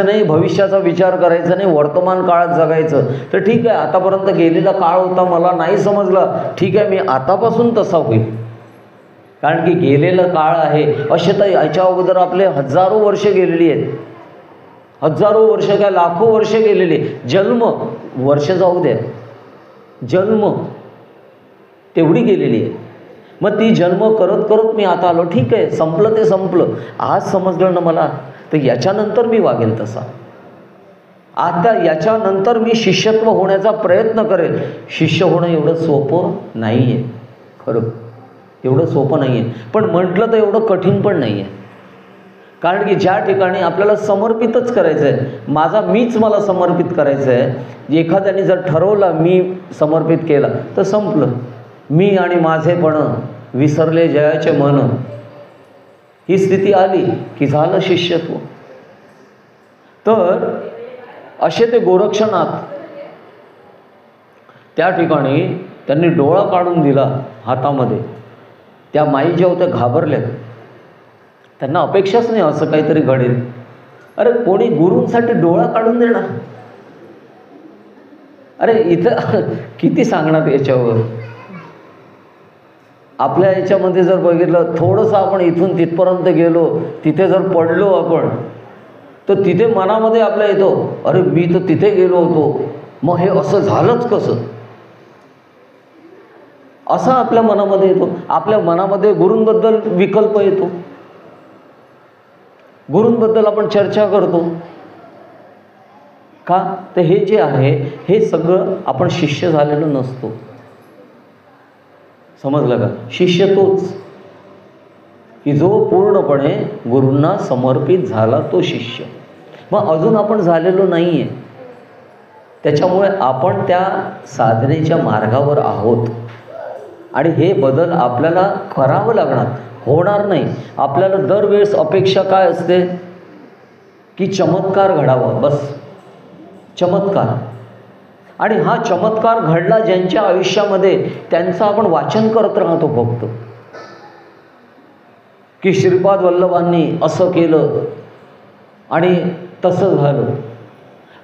नाही, भविष्याचा विचार करायचा नाही, वर्तमान काळात जगायचं. तर ठीक आहे, आतापर्यंत गेलेला काळ होता, मला नाही समजला, ठीक आहे, मी आतापासून तसा होईल. कारण की गेलेलं काळ आहे. असे तर याच्या अगोदर आपले हजारो वर्ष गेलेली आहेत, हजारो वर्ष काय लाखो वर्ष गेलेली. जन्म वर्ष जाऊ द्या, जन्म तेवढी गेलेली आहे. मग ती जन्म करत करत मी आता आलो, ठीक आहे, संपलं ते संपलं. आज समजलं ना मला, तर याच्यानंतर मी वागेल तसा. आता याच्यानंतर मी शिष्यत्व होण्याचा प्रयत्न करेल. शिष्य होणं एवढं सोपं नाही आहे, खरं एवढं सोपं नाही आहे, पण म्हटलं तर एवढं कठीण पण नाही आहे. कारण की ज्या ठिकाणी आपल्याला समर्पितच करायचं आहे, मीच मला समर्पित करायचं आहे. एखाद्याने जर ठरवलं मी समर्पित केला तर संपलं. मी आणि माझेपण विसरले जयाचे मन, ही स्थिती आली की झालं शिष्यत्व. तर असे ते गोरक्षनाथ त्या ठिकाणी त्यांनी डोळा काढून दिला हातामध्ये. त्या माई ज्या होत्या घाबरल्या, त्यांना अपेक्षाच नाही असं काहीतरी घडेल. अरे कोणी गुरूंसाठी डोळा काढून देणार? अरे इथं किती सांगणार याच्यावर. आपल्या याच्यामध्ये जर बघितलं, थोडंसं आपण इथून तिथपर्यंत गेलो, तिथे जर पडलो आपण, तर तिथे मनामध्ये आपल्या येतो, अरे मी तर तिथे गेलो होतो, मग हे असं झालंच कसं, असं आपल्या मनामध्ये येतो. आपल्या मनामध्ये गुरूंबद्दल विकल्प येतो, गुरूंबद्दल आपण चर्चा करतो. का? तर हे जे आहे हे सगळं आपण शिष्य झालेलो नसतो. समजलं का? शिष्य तोच की जो पूर्णपणे गुरूंना समर्पित झाला तो शिष्य. मग अजून आपण झालेलो नाही आहे, त्याच्यामुळे आपण त्या साधनेच्या मार्गावर आहोत. आणि हे बदल आपल्याला करावं लागणार, होणार नाही. आपल्याला दरवेळेस अपेक्षा काय असते की चमत्कार घडावा, बस चमत्कार. आणि हा चमत्कार घडला ज्यांच्या आयुष्यामध्ये, त्यांचं आपण वाचन करत राहतो फक्त, की श्रीपाद वल्लभांनी असं केलं आणि तसं झालं.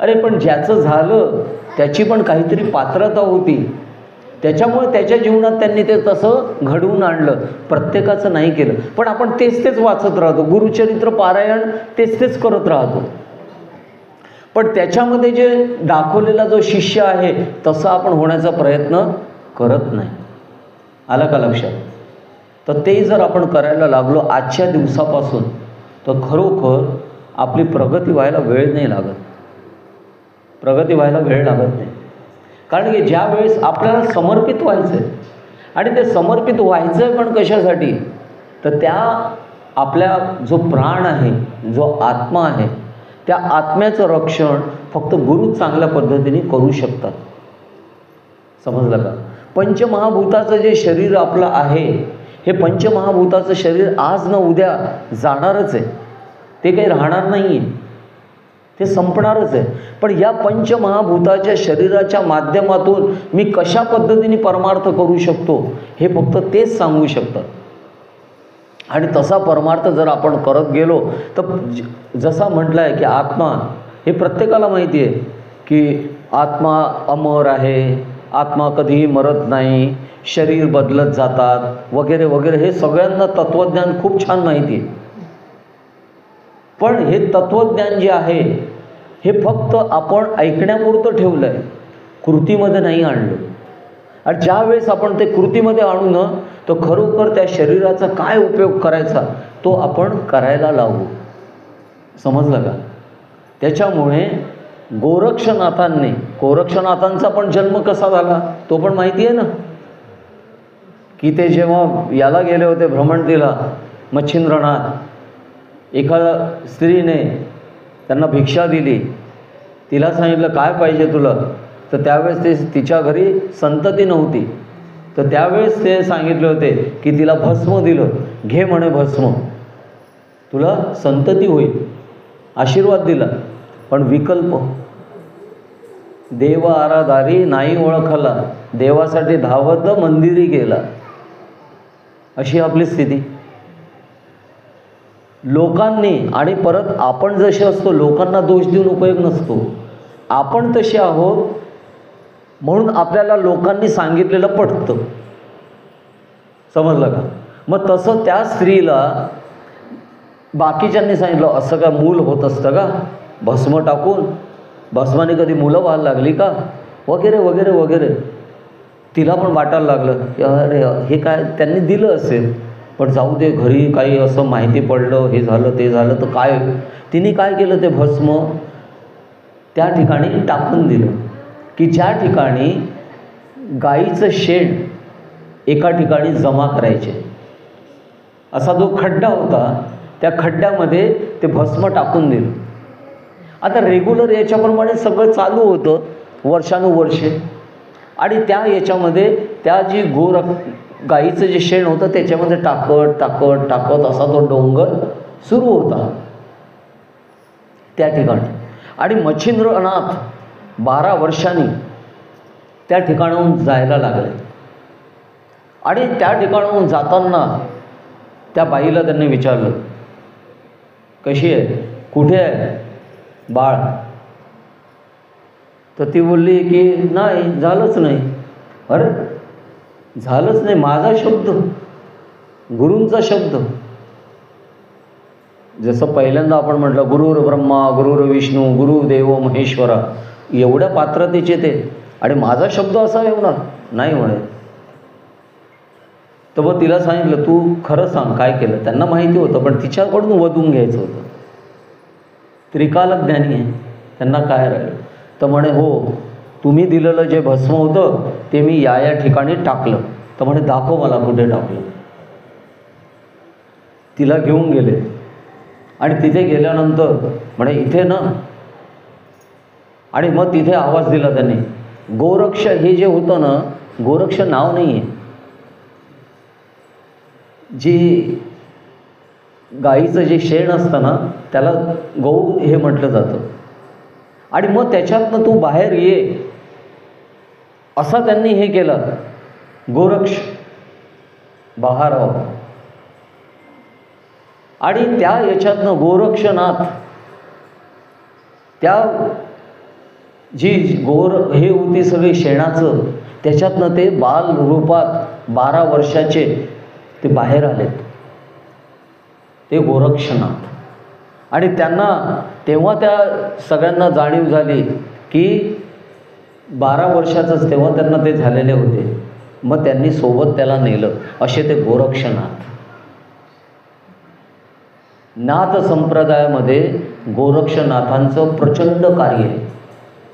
अरे पण ज्याचं झालं त्याची पण काहीतरी पात्रता होती, त्याच्यामुळे त्याच्या जीवनात त्यांनी ते तसं घडवून आणलं. प्रत्येकाचं नाही केलं, पण आपण तेच वाचत राहतो, गुरुचरित्र पारायण तेच करत राहतो. पण त्याच्यामध्ये जे दाखवलेला जो शिष्य आहे तसं आपण होण्याचा प्रयत्न करत नाही. आलं का लक्षात? तर ते जर आपण करायला लागलो आजच्या दिवसापासून, तर खरोखर आपली प्रगती व्हायला वेळ नाही लागत, प्रगती व्हायला वेळ लागत नाही. कारण की ज्या वेळेस आपल्याला समर्पित व्हायचं आहे, आणि ते समर्पित व्हायचं आहे पण कशासाठी, तर त्या आपल्या जो प्राण आहे, जो आत्मा आहे, त्या आत्म्याचं रक्षण फक्त गुरु चांगल्या पद्धतीने करू शकतात. समजलं का? पंचमहाभूताचं जे शरीर आपलं आहे, हे पंचमहाभूताचं शरीर आज न उद्या जाणारच आहे, ते काही राहणार नाही आहे, ते संपणारच आहे. पण या पंचमहाभूताच्या शरीराच्या माध्यमातून मी कशा पद्धतीने परमार्थ करू शकतो हे फक्त तेच सांगू शकतात. आणि तसा परमार्थ जर आपण करत गेलो तर जसा म्हटलं आहे की आत्मा, हे प्रत्येकाला माहिती आहे की आत्मा अमर आहे, आत्मा कधीही मरत नाही, शरीर बदलत जातात वगैरे वगैरे, हे सगळ्यांना तत्त्वज्ञान खूप छान माहिती आहे. पण हे तत्त्वज्ञान जे आहे हे फक्त आपण ऐकण्यापुरतं ठेवलं आहे, कृतीमध्ये नाही आणलं. आणि ज्या वेळेस आपण ते कृतीमध्ये आणू ना, तर खरोखर त्या शरीराचा काय उपयोग करायचा तो आपण करायला लावू. समजलं का? त्याच्यामुळे गोरक्षनाथांचा पण जन्म कसा झाला तो पण माहिती आहे ना, की ते जेव्हा याला गेले होते भ्रमंतीला मच्छिंद्रनाथ, एका स्त्रीने त्यांना भिक्षा दिली, तिला सांगितलं काय पाहिजे तुला, तर त्यावेळेस ते तिच्या घरी संतती नव्हती, तर त्यावेळेस ते सांगितले होते की तिला भस्म दिलं, घे म्हणे भस्म, तुला संतती होईल, आशीर्वाद दिला. पण विकल्प, देव आराधारी नाही ओळखला, देवासाठी धावत मंदिरी गेला, अशी आपली स्थिती. लोकांनी, आणि परत आपण जसे असतो लोकांना दोष देऊन उपयोग नसतो, आपण तसे आहोत म्हणून आपल्याला लोकांनी सांगितलेलं पटतं. समजलं का? मग तसं त्या स्त्रीला बाकीच्यांनी सांगितलं असं का मूल होत असतं का भस्म टाकून, भस्माने कधी मुलं व्हायला लागली का, वगैरे वगैरे वगैरे. तिला पण वाटायला लागलं की अरे हे काय त्यांनी दिलं असेल, पण जाऊ दे, घरी काही असं माहिती पडलं, हे झालं ते झालं तर काय. तिने काय केलं, ते भस्म त्या ठिकाणी टाकून दिलं, की ज्या ठिकाणी गाईचं शेण एका ठिकाणी जमा करायचे, असा जो खड्डा होता त्या खड्ड्यामध्ये ते भस्म टाकून दिलं. आता रेग्युलर याच्याप्रमाणे सगळं चालू होतं वर्षानुवर्षे, आणि त्या याच्यामध्ये त्या जी गाईचं जे शेण होतं त्याच्यामध्ये टाकत टाकत टाकत असा तो डोंगर सुरू होता त्या ठिकाणी. आणि मच्छिंद्रनाथ 12 वर्षांनी त्या ठिकाणाहून जायला लागले, आणि त्या ठिकाणाहून जाताना त्या बाईला त्यांनी विचारलं कशी आहे, कुठे आहे बाळ, तर ती बोलली की नाही, झालंच नाही. अरे झालंच नाही, माझा शब्द, गुरूंचा शब्द. जसं पहिल्यांदा आपण म्हटलं गुरुर ब्रह्मा गुरुर विष्णू गुरुदेव महेश्वरा, एवढ्या पात्रतेचे ते, आणि माझा शब्द असा येणार नाही म्हणे. तर मग तिला सांगितलं तू खरं सांग काय केलं. त्यांना माहिती होतं पण तिच्याकडून वधून घ्यायचं होतं. त्रिकालज्ञानी आहे, त्यांना काय राहिलं. तर म्हणे हो, तुम्ही दिलेलं जे भस्म होतं ते मी या ठिकाणी टाकलं. तर म्हणे दाखव मला कुठे टाकलं. तिला घेऊन गेले, आणि तिथे गेल्यानंतर म्हणे इथे ना, आणि मग तिथे आवाज दिला त्यांनी. गोरक्ष हे जे होतं ना, गोरक्ष नाव नाही आहे, जी गाईचं जे शेण असतं ना त्याला गौ हे म्हटलं जातं. आणि मग त्याच्यातनं तू बाहेर ये असा त्यांनी हे केलं, गोरक्ष बाहेर आव. आणि त्या याच्यातनं गोरक्षनाथ, त्या जी हे होती सगळी शेणाचं, त्याच्यातनं ते बाल रूपात 12 वर्षाचे ते बाहेर आलेत, ते गोरक्षनाथ. आणि त्यांना तेव्हा त्या सगळ्यांना जाणीव झाली की 12 वर्षाचंच तेव्हा त्यांना ते झालेले होते. मग त्यांनी सोबत त्याला नेलं, असे ते गोरक्षनाथ. नाथ संप्रदायामध्ये गोरक्षनाथांचं प्रचंड कार्य आहे,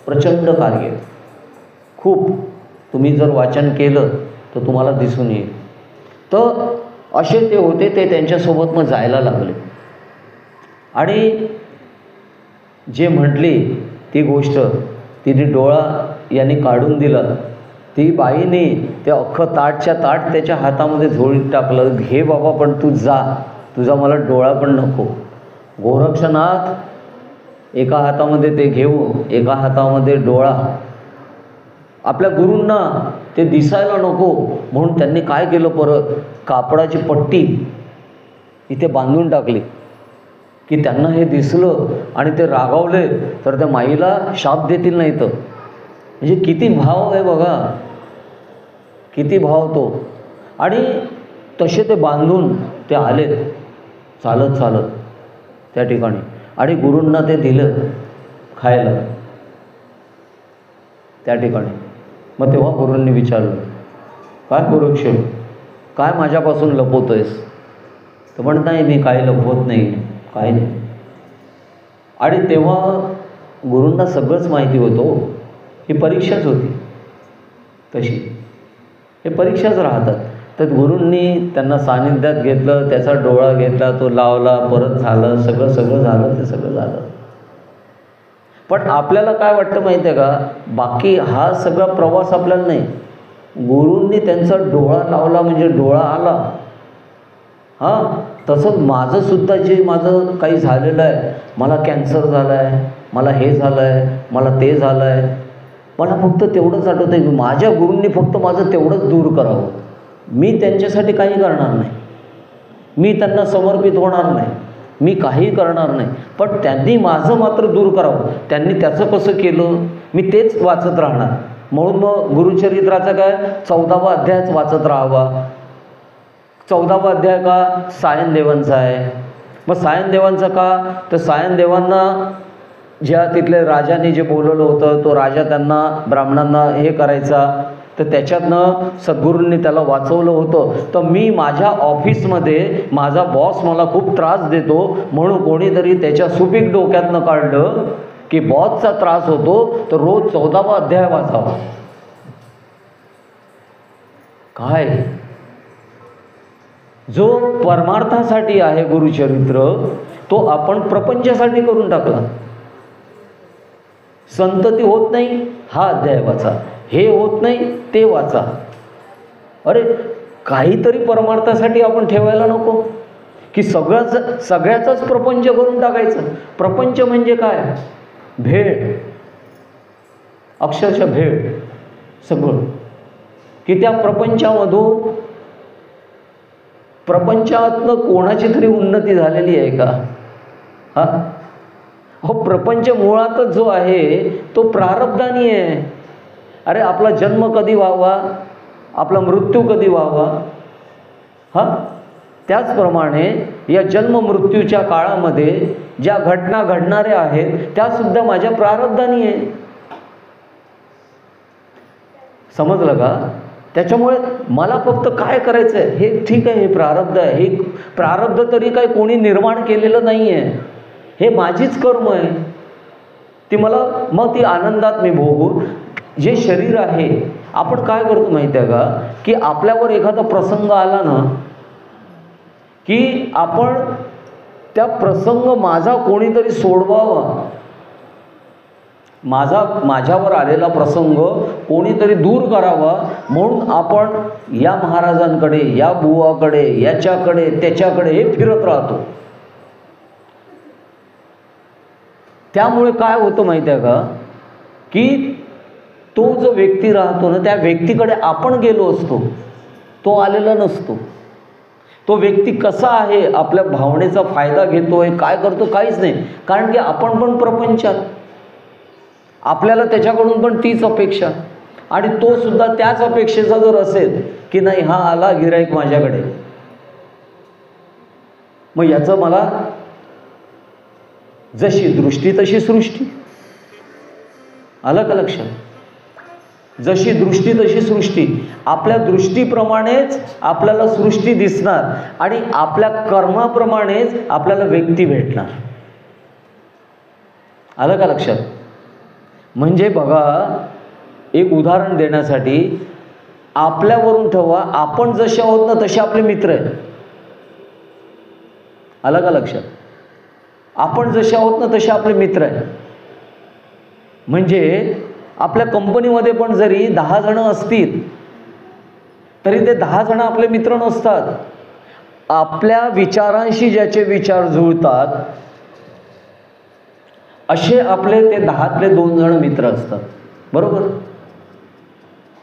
प्रचंड कार्य खूप. तुम्ही जर वाचन केलं तर तुम्हाला दिसून येईल. तर असे ते होते, ते त्यांच्यासोबत मग जायला लागले. आणि जे म्हटली ती गोष्ट तिने डोळा याने काढून दिला. ती बाईने ते अख्खं ताटच्या ताट त्याच्या हातामध्ये झोळीत टाकलं. घे बाबा, पण तू जा, तुझा मला डोळा पण नको. गोरक्षनाथ एका हातामध्ये ते घेऊन एका हातामध्ये डोळा. आपल्या गुरूंना ते दिसायला नको म्हणून त्यांनी काय केलं, परत कापडाची पट्टी इथे बांधून टाकली की त्यांना हे दिसलं आणि ते रागावले तर त्या माईला शाप देतील नाही. तर म्हणजे किती भाव आहे बघा. किती भावतो. आणि तसे ते बांधून ते आले चालत चालत त्या ठिकाणी आणि गुरूंना ते दिलं खायला त्या ठिकाणी. मग तेव्हा गुरूंनी विचारलं, काय गुरुक्षेम, काय माझ्यापासून लपवतोयस? तर म्हणत नाही, मी काही लपवत नाही, काही नाही. आणि तेव्हा गुरूंना सगळंच माहिती होतं. ही परीक्षाच होती तशी, हे परीक्षाच राहतात. तर गुरूंनी त्यांना सानिध्यात घेतलं, त्याचा डोळा घेतला, तो लावला, परत झालं, सगळं झालं, ते सगळं झालं. पण आपल्याला काय वाटतं माहिती आहे का, बाकी हा सगळा प्रवास आपल्याला नाही, गुरूंनी त्यांचा डोळा लावला म्हणजे डोळा आला. हां, तसंच माझंसुद्धा जे माझं काही झालेलं आहे, मला कॅन्सर झाला आहे, मला हे झालं आहे, मला ते झालं आहे, मला फक्त तेवढंच आठवतं आहे की माझ्या गुरूंनी फक्त माझं तेवढंच दूर करावं. मी त्यांच्यासाठी काही करणार नाही, मी त्यांना समर्पित होणार नाही, मी काही करणार नाही, पण त्यांनी माझं मात्र दूर करावं. त्यांनी त्याचं कसं केलं मी तेच वाचत राहणार. म्हणून मग गुरुचरित्राचा काय 14वा अध्यायच वाचत राहावा. 14वा अध्याय का सायनदेवांचा आहे. मग सायनदेवांचा का, तर सायनदेवांना ज्या तिथल्या राजाने जे बोलवलं होतं, तो राजा त्यांना ब्राह्मणांना हे करायचा, तर त्याच्यातनं सद्गुरूंनी त्याला वाचवलं होतं. तर मी माझ्या ऑफिसमध्ये माझा बॉस मला खूप त्रास देतो, म्हणून कोणीतरी त्याच्या सुपीक डोक्यातनं काढलं की बॉसचा त्रास होतो तर रोज 14वा अध्याय वाचावा. काय जो परमार्थासाठी आहे गुरुचरित्र, तो आपण प्रपंचासाठी करून टाकला. संतती होत नाही, हा अध्याय वाचा, हे होत नाही, ते वाचा. अरे काहीतरी परमार्थासाठी आपण ठेवायला नको की सगळ्याचाच प्रपंच करून टाकायचं. प्रपंच म्हणजे काय, भेळ, अक्षरशः भेळ सगळं. की त्या प्रपंचामधून प्रपंचातनं कोणाची तरी उन्नती झालेली आहे का? हा हो, प्रपंच मुळातच जो आहे तो प्रारब्धानी आहे. अरे आपला जन्म कधी व्हावा, आपला मृत्यू कधी व्हावा, हां त्याचप्रमाणे या जन्म मृत्यूच्या काळामध्ये ज्या घटना घडणाऱ्या आहेत त्यासुद्धा माझ्या प्रारब्धानी आहे. समजलं का? त्याच्यामुळे मला फक्त काय करायचं आहे, हे ठीक आहे, हे प्रारब्ध आहे. हे प्रारब्ध तरी काही कोणी निर्माण केलेलं नाही आहे, हे माझीच कर्म आहे. ती मला मग ती आनंदात मी भोगू. जे शरीर आहे, आपण काय करतो माहिती आहे का, की आपल्यावर एखादा प्रसंग आला ना की आपण त्या प्रसंग माझा कोणीतरी सोडवावा, माझ्यावर आलेला प्रसंग कोणीतरी दूर करावा, म्हणून आपण या महाराजांकडे, या बुवाकडे, याच्याकडे, त्याच्याकडे हे फिरत राहतो. त्यामुळे काय होतं माहिती आहे का, की तो जो व्यक्ती राहतो ना, त्या व्यक्तीकडे आपण गेलो असतो, तो आलेला नसतो. तो व्यक्ती कसा आहे, आपल्या भावनेचा फायदा घेतोय, काय करतो, काहीच नाही. कारण की आपण पण प्रपंचात, आपल्याला त्याच्याकडून पण तीच अपेक्षा, आणि तो सुद्धा त्याच अपेक्षेचा जर असेल की नाही हा आला गिऱ्हाईक माझ्याकडे, मग याचं मला जशी दृष्टी तशी सृष्टी. आलं का लक्षात? जशी दृष्टी तशी सृष्टी. आपल्या दृष्टीप्रमाणेच आपल्याला सृष्टी दिसणार आणि आपल्या कर्माप्रमाणेच आपल्याला व्यक्ती भेटणार. आलं का लक्षात? म्हणजे बघा, एक उदाहरण देण्यासाठी आपल्यावरून ठेवा, आपण जसे आहोत ना तसे आपले मित्र आहेत. आलं का लक्षात? आपण जसे आहोत ना तसे आपले मित्र आहेत. म्हणजे आपल्या कंपनीमध्ये पण जरी 10 जण असतील तरी ते 10 जण आपले मित्र नसतात. आपल्या विचारांशी ज्याचे विचार जुळतात असे आपले ते 10तले 2 जण मित्र असतात. बरोबर?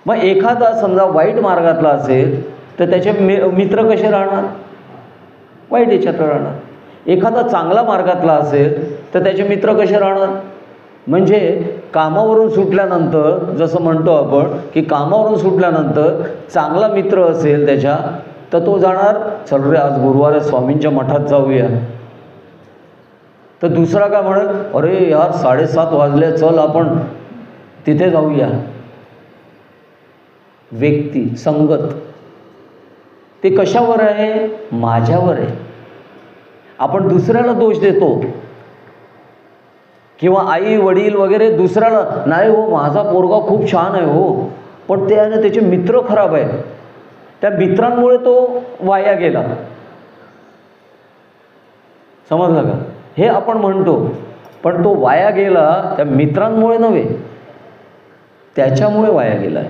मग एखादा समजा वाईट मार्गातला असेल तर त्याचे मित्र कसे राहणार? वाईट याच्यात राहणार. एखादा चांगला मार्गातला असेल तर त्याचे मित्र कसे राहणार? म्हणजे कामावरून सुटल्यानंतर जसं म्हणतो आपण की कामावरून सुटल्यानंतर चांगला मित्र असेल त्याच्या, तर तो जाणार, चल रे आज गुरुवार आहे स्वामींच्या मठात जाऊया. तर दुसरा काय म्हणेल, अरे यार 7:30 वाजले, चल आपण तिथे जाऊया. व्यक्ती संगत ते कशावर आहे? माझ्यावर आहे. आपण दुसऱ्याला दोष देतो किंवा आई वडील वगैरे दुसऱ्याला, नाही हो माझा पोरगा खूप छान आहे हो, पण ते आहे ना त्याचे मित्र खराब आहे, त्या मित्रांमुळे तो वाया गेला. समजलं का? हे आपण म्हणतो, पण तो वाया गेला त्या मित्रांमुळे नव्हे, त्याच्यामुळे वाया गेला आहे.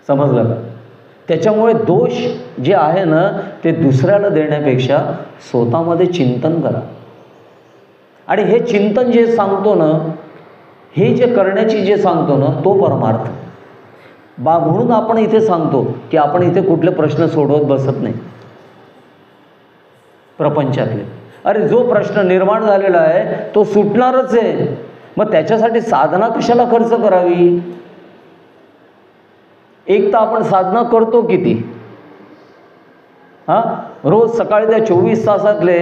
समजलं का? त्याच्यामुळे दोष जे आहे ना ते दुसऱ्याला देण्यापेक्षा स्वतःमध्ये चिंतन करा. आणि हे चिंतन जे सांगतो ना, हे जे करण्याची जे सांगतो ना, तो परमार्थ. म्हणून आपण इथे सांगतो की आपण इथे कुठले प्रश्न सोडवत बसत नाही प्रपंचातले. अरे जो प्रश्न निर्माण झालेला आहे तो सुटणारच आहे, मग त्याच्यासाठी साधना कशाला खर्च करावी? एक तर आपण साधना करतो किती? रोज सकाळी त्या 24 तासातले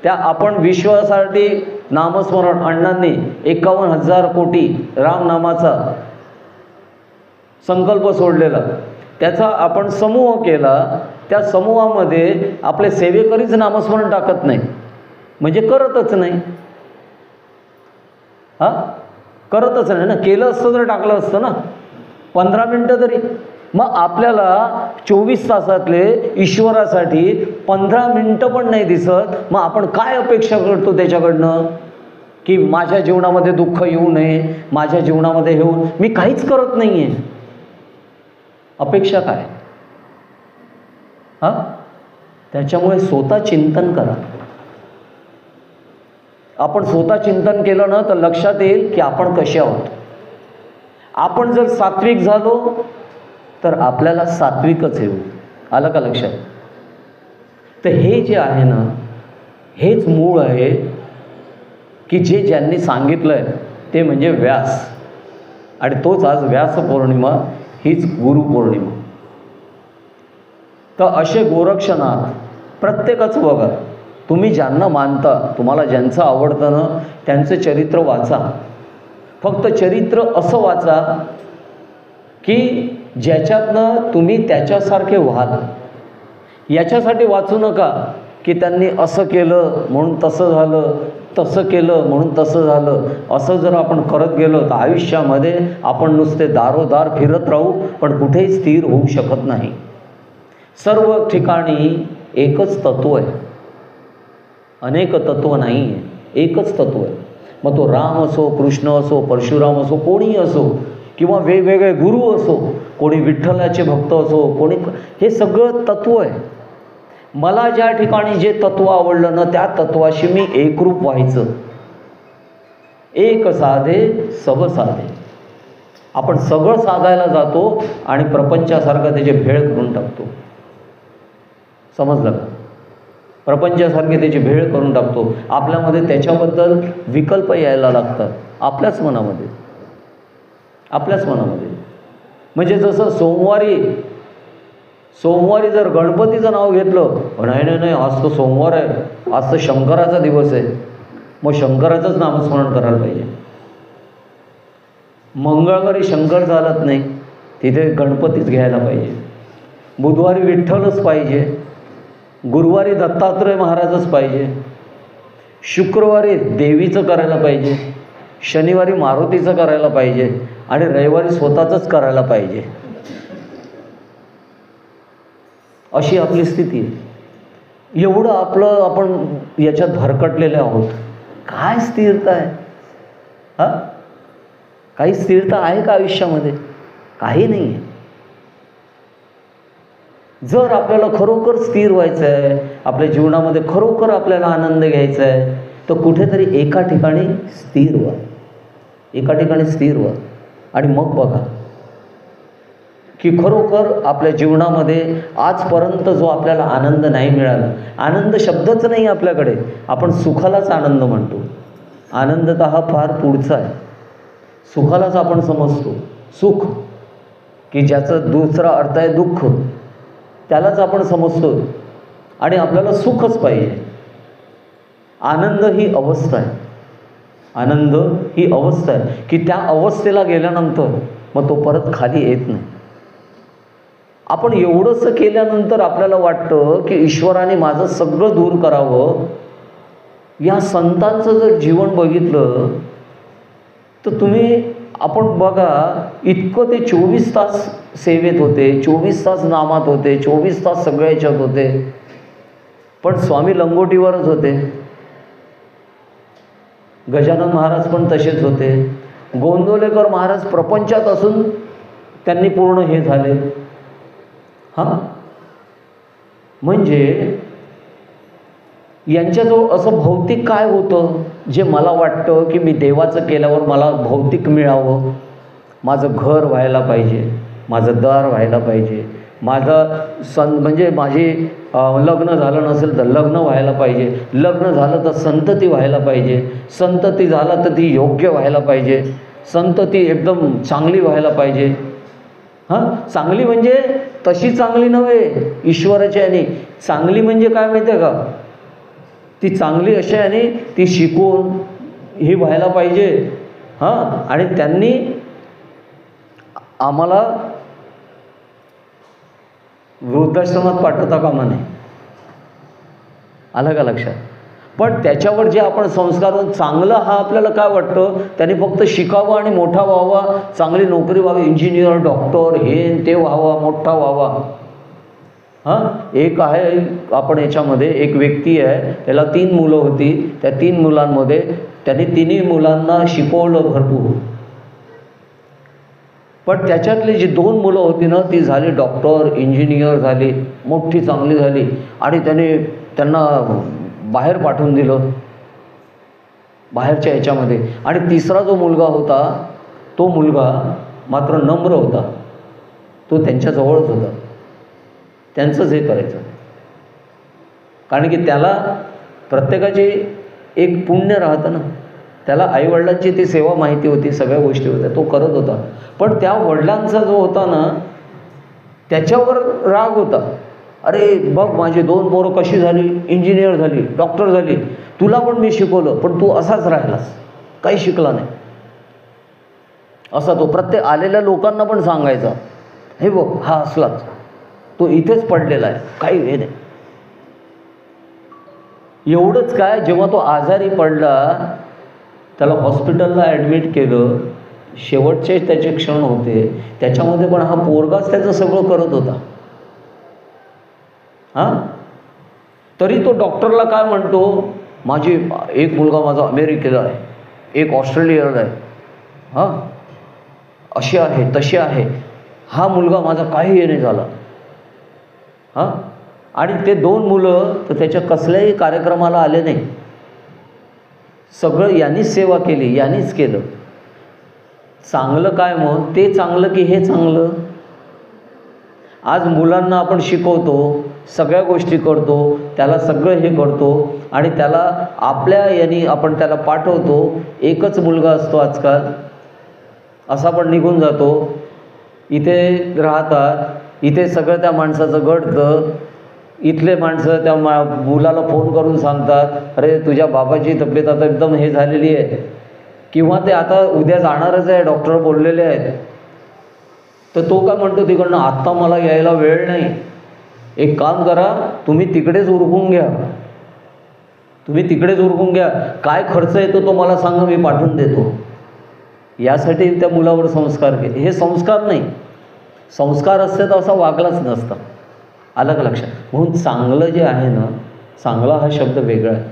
त्या आपण विश्वासाठी नामस्मरण, अण्णांनी 51,000 कोटी रामनामाचा संकल्प सोडलेला, त्याचा आपण समूह केला. त्या समूहामध्ये आपले सेवेकरीच नामस्मरण टाकत नाही, म्हणजे करतच नाही. करतच नाही ना. केलं असतं तर टाकलं असतं ना 15 मिनटं तरी. मग आपल्याला 24 तासातले ईश्वरासाठी 15 मिनटं पण नाही दिसत, मग आपण काय अपेक्षा करतो त्याच्याकडनं? की माझ्या जीवनामध्ये दुःख येऊ नये, माझ्या जीवनामध्ये हे होऊन मी काहीच करत नाही आहे. अपेक्षा काय? त्याच्यामुळे स्वतः चिंतन करा. आपण स्वतः चिंतन केलं ना तर लक्षात येईल की आपण कसे आहोत. आपण जर सात्विक झालो तर आपल्याला सात्विकच येऊ. आलं का लक्षात? तर हे जे आहे ना, हेच मूळ आहे की जे ज्यांनी सांगितलं आहे ते म्हणजे व्यास. आणि तोच आज व्यास पौर्णिमा, हीच गुरुपौर्णिमा. तर असे गोरक्षनाथ प्रत्येकाचं बघा, तुम्ही ज्यांना मानता, तुम्हाला ज्यांचं आवडतं ना त्यांचं चरित्र वाचा. फक्त चरित्र असं वाचा की ज्याच्यातनं तुम्ही त्याच्यासारखे व्हाल. याच्यासाठी वाचू नका की त्यांनी असं केलं म्हणून तसं झालं, तसं केलं म्हणून तसं झालं. असं जर आपण करत गेलो तर आयुष्यामध्ये आपण नुसते दारोदार फिरत राहू, पण कुठेही स्थिर होऊ शकत नाही. सर्व ठिकाणी एकच तत्व आहे, अनेक तत्व नाही आहे, एकच तत्व आहे. मग तो राम असो, कृष्ण असो, परशुराम असो, कोणी असो, किंवा वेगवेगळे गुरु असो, कोणी विठ्ठलाचे भक्त असो, कोणी, हे सगळं तत्व आहे. मला ज्या ठिकाणी जे तत्व आवडलं ना त्या तत्वाशी मी एकरूप व्हायचं. एक साधे सब साधे. आपण सगळं साधायला जातो आणि प्रपंचासारखं त्याचे भेळ करून टाकतो. समजलं का? प्रपंचासारखे त्याची भेळ करून टाकतो. आपल्यामध्ये त्याच्याबद्दल विकल्प यायला लागतात, आपल्याच मनामध्ये. म्हणजे जसं सोमवारी जर गणपतीचं नाव घेतलं, नाही आज तो सोमवार आहे, आज तर शंकराचा दिवस आहे, मग शंकराचंच नामस्मरण करायला पाहिजे. मंगळवारी शंकर चालत नाही, तिथे गणपतीच घ्यायला पाहिजे. बुधवारी विठ्ठलच पाहिजे, गुरुवारी दत्तात्रय महाराजच पाहिजे, शुक्रवारी देवीचं करायला पाहिजे, शनिवारी मारुतीचं करायला पाहिजे आणि रविवारी स्वतःचंच करायला पाहिजे. अशी आपली स्थिती आहे. एवढं आपण याच्यात भरकटलेले आहोत. काय स्थिरता आहे? काही स्थिरता आहे का आयुष्यामध्ये? काही नाही आहे. जर आपल्याला खरोखर स्थिर व्हायचं आहे, आपल्या जीवनामध्ये खरोखर आपल्याला आनंद घ्यायचा आहे, तर कुठेतरी एका ठिकाणी स्थिर व्हा. आणि मग बघा की खरोखर आपल्या जीवनामध्ये आजपर्यंत जो आपल्याला आनंद नाही मिळाला, आनंद शब्दच नाही आपल्याकडे, आपण सुखालाच आनंद म्हणतो. आनंद तर हा फार पुढचा आहे. सुखालाच आपण समजतो सुख, की ज्याचा दुसरा अर्थ आहे दुःख, त्यालाच आपण समजतो आणि आपल्याला सुखच पाहिजे. आनंद ही अवस्था आहे, आनंद ही अवस्था आहे की त्या अवस्थेला गेल्यानंतर मग तो परत खाली येत नाही. आपण एवढंसं केल्यानंतर आपल्याला वाटतं की ईश्वराने माझं सगळं दूर करावं. या संतांचं जर जीवन बघितलं तर आपण बघा, इतकं ते 24 तास सेवेत होते, 24 तास नामात होते, 24 तास सगळ्या ह्याच्यात होते, पण स्वामी लंगोटीवरच होते. गजानन महाराज पण तसेच होते. गोंदवलेकर महाराज प्रपंचात असून त्यांनी पूर्ण हे झाले. म्हणजे यांच्याजवळ असं भौतिक काय होतं जे मला वाटतं की मी देवाचं केल्यावर मला भौतिक मिळावं. माझं घर व्हायला पाहिजे, माझं दार व्हायला पाहिजे, माझं म्हणजे माझी लग्न झालं नसेल तर लग्न व्हायला पाहिजे, लग्न झालं तर संतती व्हायला पाहिजे, संतती झाला तर ती योग्य व्हायला पाहिजे, संतती एकदम चांगली व्हायला पाहिजे. चांगली म्हणजे तशी चांगली नव्हे, ईश्वराच्या याने चांगली म्हणजे काय माहिती आहे का, ती चांगली अशा याने ती शिकून ही व्हायला पाहिजे. आणि त्यांनी आम्हाला वृद्धाश्रमात पाठवता कामा नये. आलं का लक्षात? पण त्याच्यावर जे आपण संस्कार, चांगलं हा आपल्याला काय वाटतं, त्याने फक्त शिकावं आणि मोठा व्हावा, चांगली नोकरी व्हावी, इंजिनियर डॉक्टर हे ते व्हावा, मोठा व्हावा. एक आहे आपण याच्यामध्ये एक व्यक्ती आहे, त्याला 3 मुलं होती. त्या 3 मुलांमध्ये त्यांनी 3ही मुलांना शिकवलं भरपूर, पण त्याच्यातली जी 2 मुलं होती ना ती झाली डॉक्टर, इंजिनियर झाली, मोठी चांगली झाली, आणि त्यांना बाहेर पाठवून दिलं बाहेरच्या ह्याच्यामध्ये. आणि 3रा जो मुलगा होता तो मुलगा मात्र नम्र होता, तो त्यांच्याजवळच होता, त्यांचंच हे करायचं. कारण की त्याला प्रत्येकाची एक पुण्य राहतं ना, त्याला आईवडिलांची ती सेवा माहिती होती, सगळ्या गोष्टी होत्या, तो करत होता. पण त्या वडिलांचा जो होता ना त्याच्यावर राग होता. अरे बघ माझी 2 पोरं कशी झाली, इंजिनियर झाली, डॉक्टर झाली, तुला पण मी शिकवलं पण तू असाच राहिलास, काही शिकला नाही. असा तो प्रत्येक आलेल्या लोकांना पण सांगायचा, हे बघ हा असलाच, तो इथेच पडलेला आहे, काही हे नाही. एवढंच काय, जेव्हा तो आजारी पडला त्याला हॉस्पिटलला ॲडमिट केलं, शेवटचे त्याचे क्षण होते, त्याच्यामध्ये पण हा पोरगाच त्याचं सगळं करत होता. तरी तो डॉक्टरला काय म्हणतो, एक मुलगा माझा अमेरिकेला आहे, एक ऑस्ट्रेलियाला आहे, अशी आहे तशी आहे, हा मुलगा माझा काही हे नाही झाला. आणि ते 2 मुलं तर त्याच्या कसल्याही कार्यक्रमाला आले नाही, सगळं यांनीच सेवा केली, यांनीच केलं. चांगलं काय मग, ते चांगलं की हे चांगलं? आज मुलांना आपण शिकवतो, सगळ्या गोष्टी करतो, त्याला सगळं हे करतो, आणि त्याला आपल्या याने आपण त्याला पाठवतो. एकच मुलगा असतो आजकाल, असा पण निघून जातो. इथे राहतात, इथे सगळं त्या माणसाचं घडतं. इथले माणसं त्या मुलाला फोन करून सांगतात, अरे तुझ्या बाबाची तब्येत आता एकदम हे झालेली आहे, किंवा ते आता उद्या जाणारच आहे, डॉक्टर बोललेले आहेत. तर तो काय म्हणतो तिकडनं, आत्ता मला यायला वेळ नाही, एक काम करा तुम्ही तिकडेच उरकून घ्या, तुम्ही तिकडेच उरकून घ्या, काय खर्च येतो तो मला सांगा, मी पाठवून देतो. यासाठी त्या मुलावर संस्कार केले. हे संस्कार नाही, संस्कार असते तर असा वागलाच नसता. आलं का लक्षात? म्हणून चांगलं जे आहे ना, चांगला हा शब्द वेगळा आहे.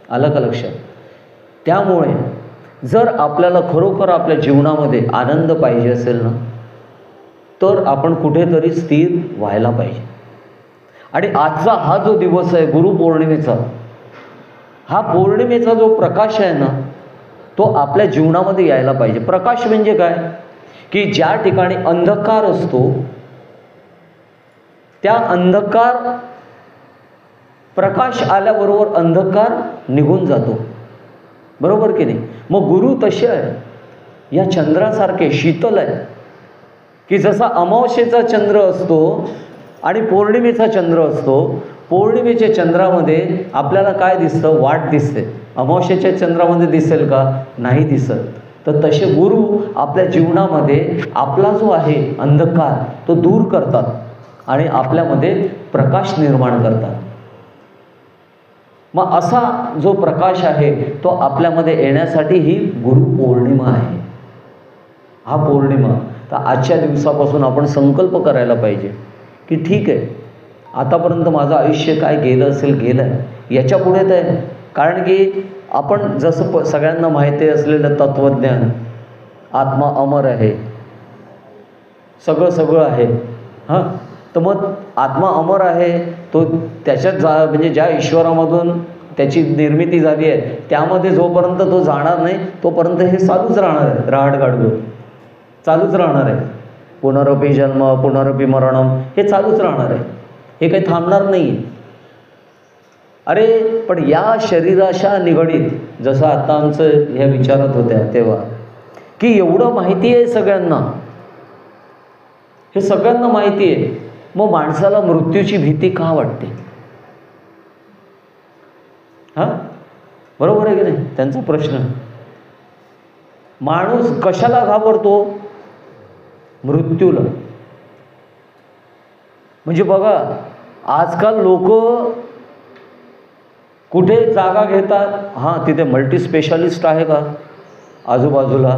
आलं का लक्षात? त्यामुळे जर आपल्याला खरोखर आपल्या जीवनामध्ये आनंद पाहिजे असेल ना, तर आपण कुठेतरी स्थिर व्हायला पाहिजे. आणि आजचा हा जो दिवस आहे गुरुपौर्णिमेचा, हा पौर्णिमेचा जो प्रकाश आहे ना, तो आपल्या जीवनामध्ये यायला पाहिजे. प्रकाश म्हणजे काय, की ज्या ठिकाणी अंधकार असतो त्या अंधकार, प्रकाश आल्याबरोबर अंधकार निघून जातो, बरोबर की नाही? मग गुरु तसे आहे. या चंद्रासारखे शीतल आहे, की जसा अमावस्येचा चंद्र असतो आणि पौर्णिमेचा चंद्र असतो. पौर्णिमेच्या चंद्रामध्ये आपल्याला काय दिसतं? वाट दिसते. अमावस्येच्या चंद्रामध्ये दिसेल का? नाही दिसत. तर तसे गुरु आपल्या जीवनामध्ये आपला जो आहे अंधकार तो दूर करतात आणि आपल्यामध्ये प्रकाश निर्माण करतात. मग असा जो प्रकाश आहे तो आपल्यामध्ये येण्यासाठी ही गुरुपौर्णिमा आहे. हा पौर्णिमा तर आजच्या दिवसापासून आपण संकल्प करायला पाहिजे की ठीक आहे, आतापर्यंत माझं आयुष्य काय गेलं असेल गेलं आहे, याच्या पुढे तर आहे. कारण की आपण जसं सगळ्यांना माहिती असलेलं तत्त्वज्ञान, आत्मा अमर आहे, सगळं आहे. हां, तर मग आत्मा अमर आहे, तो त्याच्यात म्हणजे ज्या ईश्वरामधून त्याची निर्मिती झाली आहे त्यामध्ये जोपर्यंत तो जाणार नाही तोपर्यंत हे चालूच राहणार आहे. राहाडगाडगं चालूच राहणार आहे. पुनरपी जन्म पुनरपी मरणम हे चालूच राहणार आहे, हे काही थांबणार नाही. अरे पण या शरीराच्या निगडीत, जसं आता आमचं ह्या विचारत होत्या तेव्हा, की एवढं माहिती आहे सगळ्यांना, हे सगळ्यांना माहिती आहे, मग माणसाला मृत्यूची भीती का वाटते? हां, बरोबर आहे की नाही त्यांचा प्रश्न? माणूस कशाला घाबरतो? मृत्यूला. म्हणजे बघा, आजकाल लोक कुठे जागा घेतात? हां, तिथे मल्टी स्पेशालिस्ट आहे का आजूबाजूला?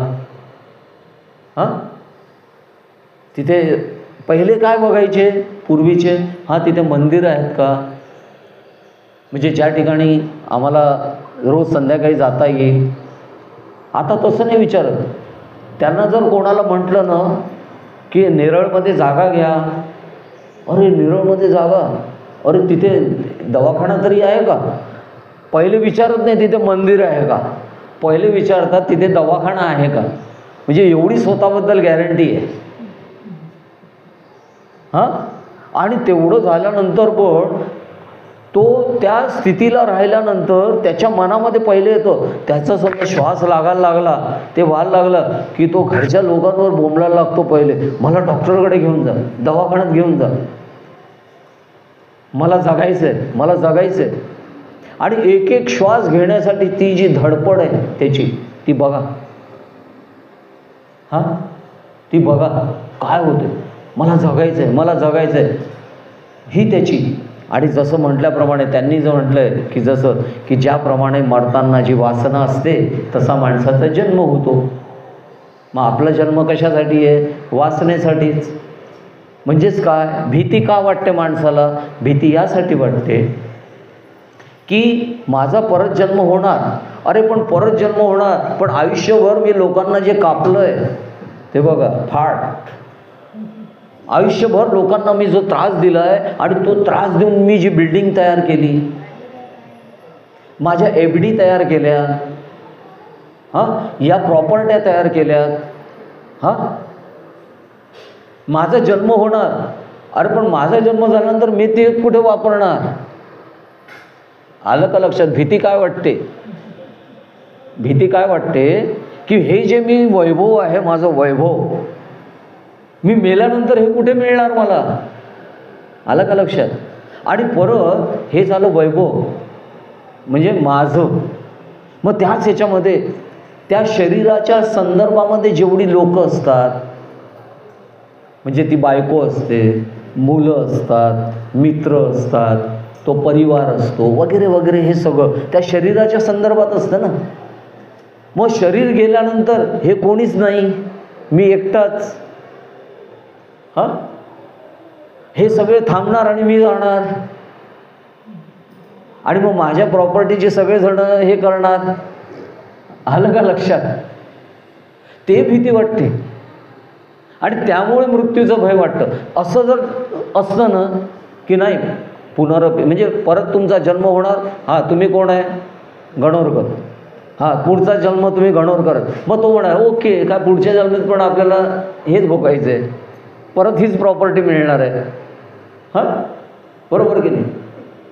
हां, तिथे पहिले काय बघायचे पूर्वीचे? हां, तिथे मंदिर आहेत का, म्हणजे ज्या ठिकाणी आम्हाला रोज संध्याकाळी जाता येईल. आता तसं नाही विचारत. त्यांना जर कोणाला म्हटलं ना की नेरळमध्ये जागा घ्या, अरे नेरळमध्ये जागा, अरे तिथे दवाखाना तरी आहे का? पहिले विचारत नाही तिथे मंदिर आहे का, पहिले विचारतात तिथे दवाखाना आहे का. म्हणजे एवढी स्वतःबद्दल गॅरंटी आहे. हां, आणि तेवढं झाल्यानंतर पण तो त्या स्थितीला राहिल्यानंतर त्याच्या मनामध्ये पहिले येतं, त्याचा समजा श्वास लागायला लागला, ते व्हायला लागलं की तो घरच्या लोकांवर बोंबलायला लागतो. पहिले मला डॉक्टरकडे घेऊन जा, दवाखान्यात घेऊन जा, मला जगायचं आहे, मला जगायचं आहे. आणि एक एक श्वास घेण्यासाठी ती जी धडपड आहे त्याची, ती बघा. हां, ती बघा काय होते, मला जगायचं आहे, मला जगायचं आहे, ही त्याची. आणि जसं म्हटल्याप्रमाणे त्यांनी जर म्हटलं आहे की जसं की ज्याप्रमाणे मरताना जी वासना असते तसा माणसाचा जन्म होतो. मग आपला जन्म कशासाठी आहे? वासनेसाठीच. म्हणजेच काय, भीती का वाटते माणसाला? भीती यासाठी वाटते की माझा परत जन्म होणार. अरे पण परत जन्म होणार, पण आयुष्यभर मी लोकांना जे कापलं आहे ते बघा, फाड. आयुष्यभर लोकांना मी जो त्रास दिला आहे आणि तो त्रास देऊन मी जी बिल्डिंग तयार केली, माझ्या FD तयार केल्या, हां, या प्रॉपर्ट्या तयार केल्या, हां, माझा जन्म होणार. अरे पण माझा जन्म झाल्यानंतर मी ते कुठे वापरणार? आलं का लक्षात? भीती काय वाटते? भीती काय वाटते की हे जे मी वैभव आहे, माझं वैभव, मी मेल्यानंतर हे कुठे मिळणार मला? आलं का लक्षात? आणि परत हे झालं वैभव म्हणजे माझं. मग त्याच ह्याच्यामध्ये त्या शरीराच्या संदर्भामध्ये जेवढी लोक असतात, म्हणजे ती बायको असते, मुलं असतात, मित्र असतात, तो परिवार असतो वगैरे वगैरे, हे सगळं त्या शरीराच्या संदर्भात असतं ना. मग शरीर गेल्यानंतर हे कोणीच नाही, मी एकटाच. हां, हे सगळे थांबणार आणि मी जाणार. आणि मग माझ्या प्रॉपर्टीचे सगळेजण हे करणार. आलं का लक्षात? ते भीती वाटते आणि त्यामुळे मृत्यूचं भय वाटतं. असं जर असतं ना की नाही पुनरपी म्हणजे परत तुमचा जन्म होणार. हां, तुम्ही कोण आहे? गणोरकर. हां, पुढचा जन्म तुम्ही गणोरकर. मग तो म्हणा ओके, काय पुढच्या जन्मात पण आपल्याला हेच भोगायचं आहे, परत हीच प्रॉपर्टी मिळणार आहे. हां, बरोबर की नाही?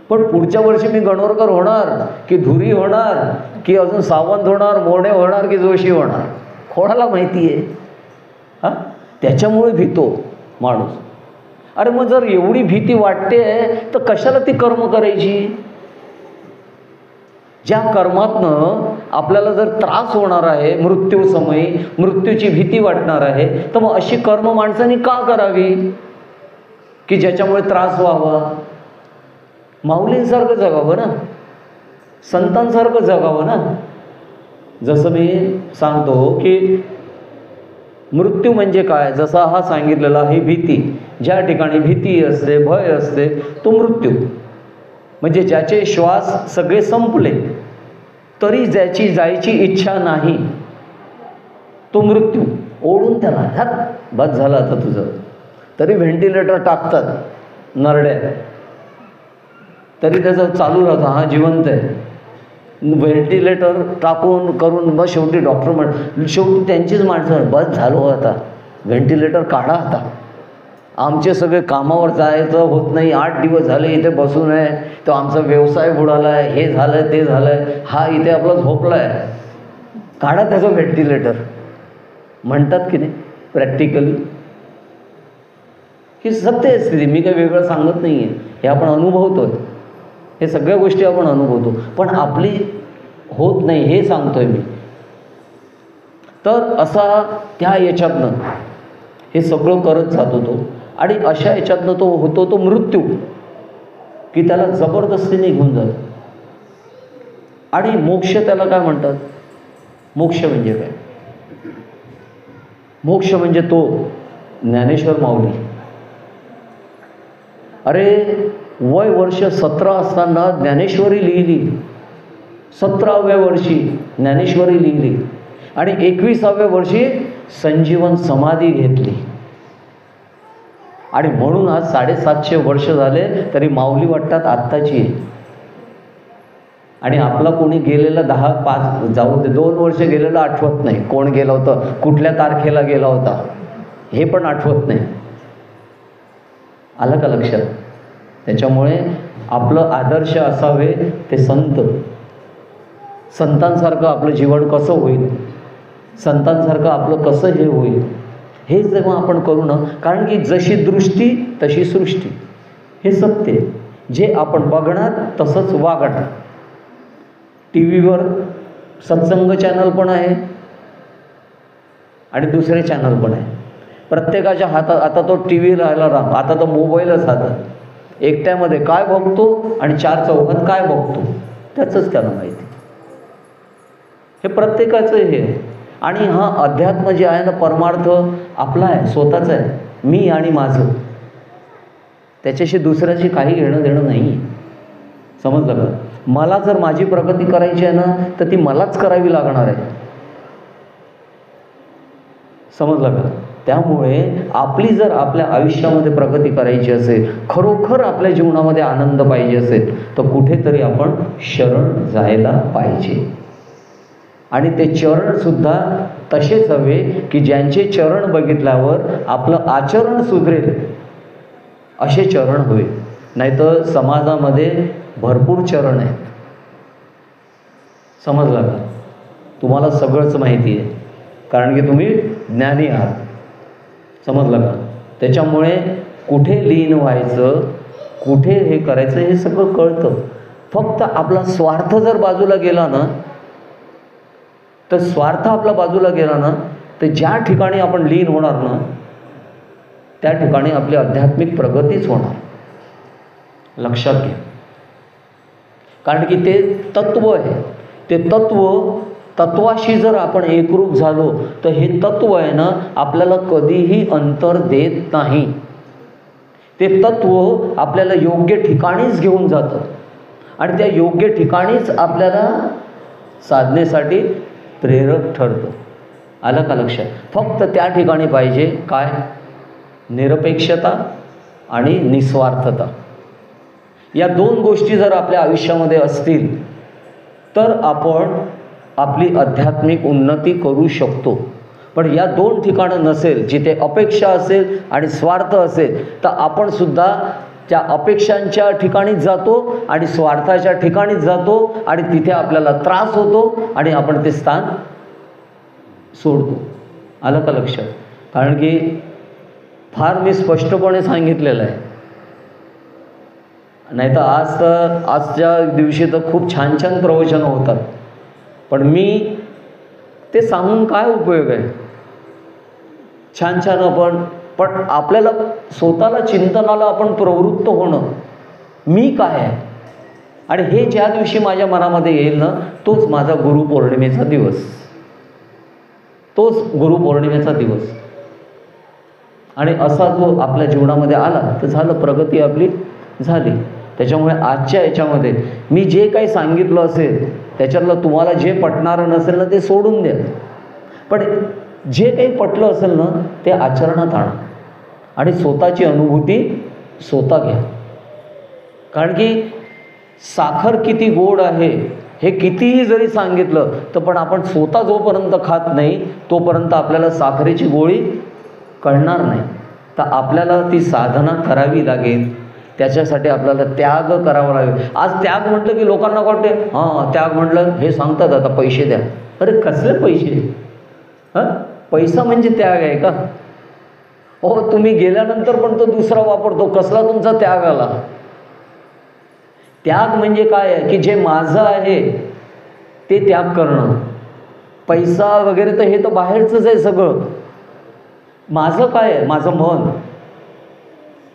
पण पुढच्या वर्षी मी गणोरकर होणार की धुरी होणार की अजून सावंत होणार, मोडे होणार की जोशी होणार? कोणाला माहिती आहे? हां, त्याच्यामुळे भीतो माणूस. अरे मग जर एवढी भीती वाटते तर कशाला ती कर्म करायची? ज्या कर्मातनं आपल्याला जर त्रास होणार आहे, मृत्यूसमयी मृत्यूची भीती वाटणार आहे, तर मग अशी कर्म माणसाने का करावी की ज्याच्यामुळे त्रास व्हावा? माऊलींसारखं जगावं ना, संतांसारखं जगावं ना. जसं मी सांगतो की मृत्यू म्हणजे काय, जसा हा सांगितलेला ही भीती, ज्या ठिकाणी भीती असते, भय असते, तो मृत्यू. म्हणजे ज्याचे श्वास सगळे संपले तरी ज्याची जायची इच्छा नाही, तो मृत्यू. ओढून त्याला बस झालं आता तुझं. तरी व्हेंटिलेटर टाकतात नरड्या, तरी त्याचं चालू राहतं, हा जिवंत आहे. व्हेंटिलेटर टाकून करून मग शेवटी डॉक्टर शेवटी त्यांचीच माणसं, बस झालो आता, व्हेंटिलेटर काढा आता, आमचे सगळे कामावर जायचं होत नाही, 8 दिवस झाले इथे बसून आहे, तो आमचा व्यवसाय बुडाला आहे, हे झालं आहे ते झालं आहे, हा इथे आपला झोपला आहे, काढा त्याचं व्हेंटिलेटर. म्हणतात की नाही प्रॅक्टिकली? ही सत्य स्थिती, मी काही वेगळं सांगत नाही आहे, हे आपण अनुभवतो आहे, हे सगळ्या गोष्टी आपण अनुभवतो, पण आपली होत नाही हे सांगतोय मी. तर असा त्या याच्यातनं हे सगळं करत जातो तो, आणि अशा याच्यातनं तो होतो तो मृत्यू, की त्याला जबरदस्तीने घेऊन जातो. आणि मोक्ष त्याला काय म्हणतात? मोक्ष म्हणजे काय? मोक्ष म्हणजे तो ज्ञानेश्वर माऊली, अरे वय वर्ष 17 असताना ज्ञानेश्वरी लिहिली, 17व्या वर्षी ज्ञानेश्वरी लिहिली, आणि 21व्या वर्षी संजीवन समाधी घेतली. आणि म्हणून आज 750 वर्ष झाले तरी माऊली वाटतात आत्ताची आहे. आणि आपला कोणी गेलेला 10-5 जाऊ दे, 2 वर्ष गेलेलं आठवत नाही, कोण गेलं होतं, कुठल्या तारखेला गेला होता हे पण आठवत नाही. आलं का लक्षात? त्याच्यामुळे आपलं आदर्श असावे ते संत. संतांसारखं आपलं जीवन कसं होईल, संतांसारखं आपलं कसं हे होईल, हे जेव्हा आपण करू ना, कारण की जशी दृष्टी तशी सृष्टी, हे सत्य. जे आपण बघणार तसंच वागणार. टी व्हीवर सत्संग चॅनल पण आहे आणि दुसरे चॅनल पण आहे. प्रत्येकाच्या हातात आता तो टी व्ही राहायला राहा, आता तो मोबाईलच हातात. एकट्यामध्ये काय बघतो आणि 4 चौघात काय बघतो त्याचंच त्याला माहिती. हे प्रत्येकाचं हे. आणि हा अध्यात्म जे आहे ना, परमार्थ आपला आहे, स्वतःचा आहे, मी आणि माझं, त्याच्याशी दुसऱ्याशी काही घेणं देणं नाही. समजलं का? मला जर माझी प्रगती करायची आहे ना, तर ती मलाच करावी लागणार आहे. समजलं का? त्यामुळे आपली जर आपल्या आयुष्यामध्ये प्रगती करायची असेल, खरोखर आपल्या जीवनामध्ये आनंद पाहिजे असेल, तर कुठेतरी आपण शरण जायला पाहिजे. आणि ते चरणसुद्धा तसेच हवे की ज्यांचे चरण बघितल्यावर आपलं आचरण सुधरेल, असे चरण हवे. नाहीतर समाजामध्ये भरपूर चरण आहेत. समजलं का? तुम्हाला सगळंच माहिती आहे, कारण की तुम्ही ज्ञानी आहात. समजलं का? त्याच्यामुळे कुठे लीन व्हायचं, कुठे हे करायचं हे सगळं कळतं. फक्त आपला स्वार्थ जर बाजूला गेला ना, तर स्वार्थ आपला बाजूला गेला ना, तर ज्या ठिकाणी आपण लीन होणार ना, त्या ठिकाणी आपली आध्यात्मिक प्रगतीच होणार. लक्षात घ्या. कारण की ते तत्व आहे. ते तत्वाशी जर आपण एकरूप झालो तर हे तत्व आहे ना, आपल्याला कधीही अंतर देत नाही. ते तत्व आपल्याला योग्य ठिकाणीच घेऊन जातं आणि त्या योग्य ठिकाणीच आपल्याला साधनेसाठी प्रेरक ठरतं. आलं का लक्षात? फक्त त्या ठिकाणी पाहिजे काय? निरपेक्षता आणि निस्वार्थता. या 2 गोष्टी जर आपल्या आयुष्यामध्ये असतील तर आपण आपली आध्यात्मिक उन्नती करू शकतो. पण या 2 ठिकाणं नसेल, जिथे अपेक्षा असेल आणि स्वार्थ असेल, तर आपण सुद्धा त्या अपेक्षांच्या ठिकाणीच जातो आणि स्वार्थाच्या ठिकाणीच जातो आणि तिथे आपल्याला त्रास होतो आणि आपण ते स्थान सोडतो. आलं का लक्षात? कारण की फार मी स्पष्टपणे सांगितलेलं आहे. नाही तर आजच्या दिवशी तर खूप छान छान प्रवचनं होतात, पण मी ते सांगून काय उपयोग आहे? छान पण आपल्याला स्वतःला चिंतनाला आपण प्रवृत्त होणं, मी काय आहे, आणि हे ज्या दिवशी माझ्या मनामध्ये येईल ना, तोच माझा गुरुपौर्णिमेचा दिवस, तोच गुरुपौर्णिमेचा दिवस. आणि असा जो आपल्या जीवनामध्ये आला तर झालं, प्रगती आपली झाली. त्याच्यामुळे आजच्या याच्यामध्ये मी जे काही सांगितलं असेल त्याच्यातलं तुम्हाला जे पटणारं नसेल ना ते सोडून द्या, पण जे काही पटलं असेल ना ते आचरणात आणा आणि स्वतःची अनुभूती स्वतः घ्या. कारण की साखर किती गोड आहे हे कितीही जरी सांगितलं तर पण आपण स्वतः जोपर्यंत खात नाही तोपर्यंत आपल्याला साखरेची गोळी कळणार नाही. तर आपल्याला ती साधना करावी लागेल, त्याच्यासाठी आपल्याला त्याग करावा लागेल. आज त्याग म्हटलं की लोकांना वाटते त्याग म्हटलं हे सांगतात आता पैसे द्या. अरे कसले पैसे? पैसा म्हणजे त्याग आहे का? तुम्ही गेल्यानंतर पण तो दुसरा वापरतो, कसला तुमचा त्याग आला? त्याग म्हणजे काय आहे की जे माझं आहे ते त्याग करणं. पैसा वगैरे तर हे तर बाहेरचंच आहे सगळं. माझं काय आहे? माझं मन,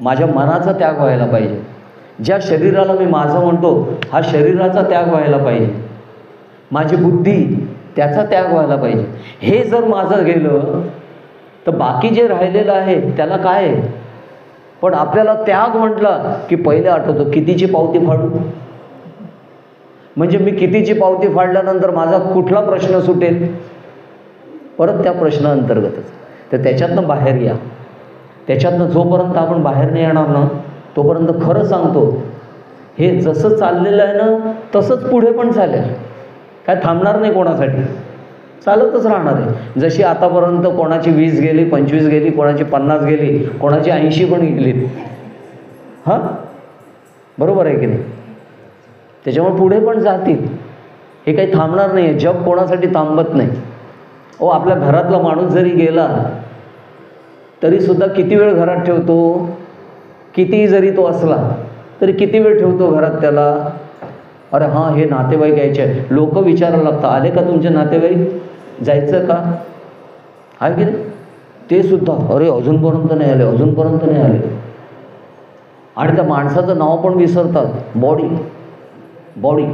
माझ्या मनाचा त्याग व्हायला पाहिजे. ज्या शरीराला मी माझं म्हणतो हा शरीराचा त्याग व्हायला पाहिजे. माझी बुद्धी त्याचा त्याग व्हायला पाहिजे. हे जर माझं गेलं तर बाकी जे राहिलेलं आहे त्याला काय आहे? पण आपल्याला त्याग म्हटला की पहिले आठवतो कितीची पावती फाडू. म्हणजे मी कितीची पावती फाडल्यानंतर माझा कुठला प्रश्न सुटेल? परत त्या प्रश्नाअंतर्गतच. तर त्याच्यातनं बाहेर या. त्याच्यातनं जोपर्यंत आपण बाहेर नाही येणार ना तोपर्यंत खरं सांगतो हे जसं चाललेलं आहे ना तसंच पुढे पण चालेल. काय थांबणार नाही कोणासाठी, चालतच राहणार आहे. जशी आतापर्यंत कोणाची 20 गेली, 25 गेली, कोणाची 50 गेली, कोणाची 80 पण गेली. बरोबर आहे की नाही? त्याच्यामुळे पुढे पण जातील. हे काही थांबणार नाही आहे. जग कोणासाठी थांबत नाही. आपल्या घरातला माणूस जरी गेला तरीसुद्धा किती वेळ घरात ठेवतो? कितीही जरी तो असला तरी किती वेळ ठेवतो घरात त्याला? अरे हे नातेवाईक यायचे. लोक विचारायला लागतात, आले का तुमचे नातेवाईक? जायचं का? आहे की नाही? ते सुद्धा अरे अजूनपर्यंत नाही आले, अजूनपर्यंत नाही आले. आणि त्या माणसाचं नाव पण विसरतात. बॉडी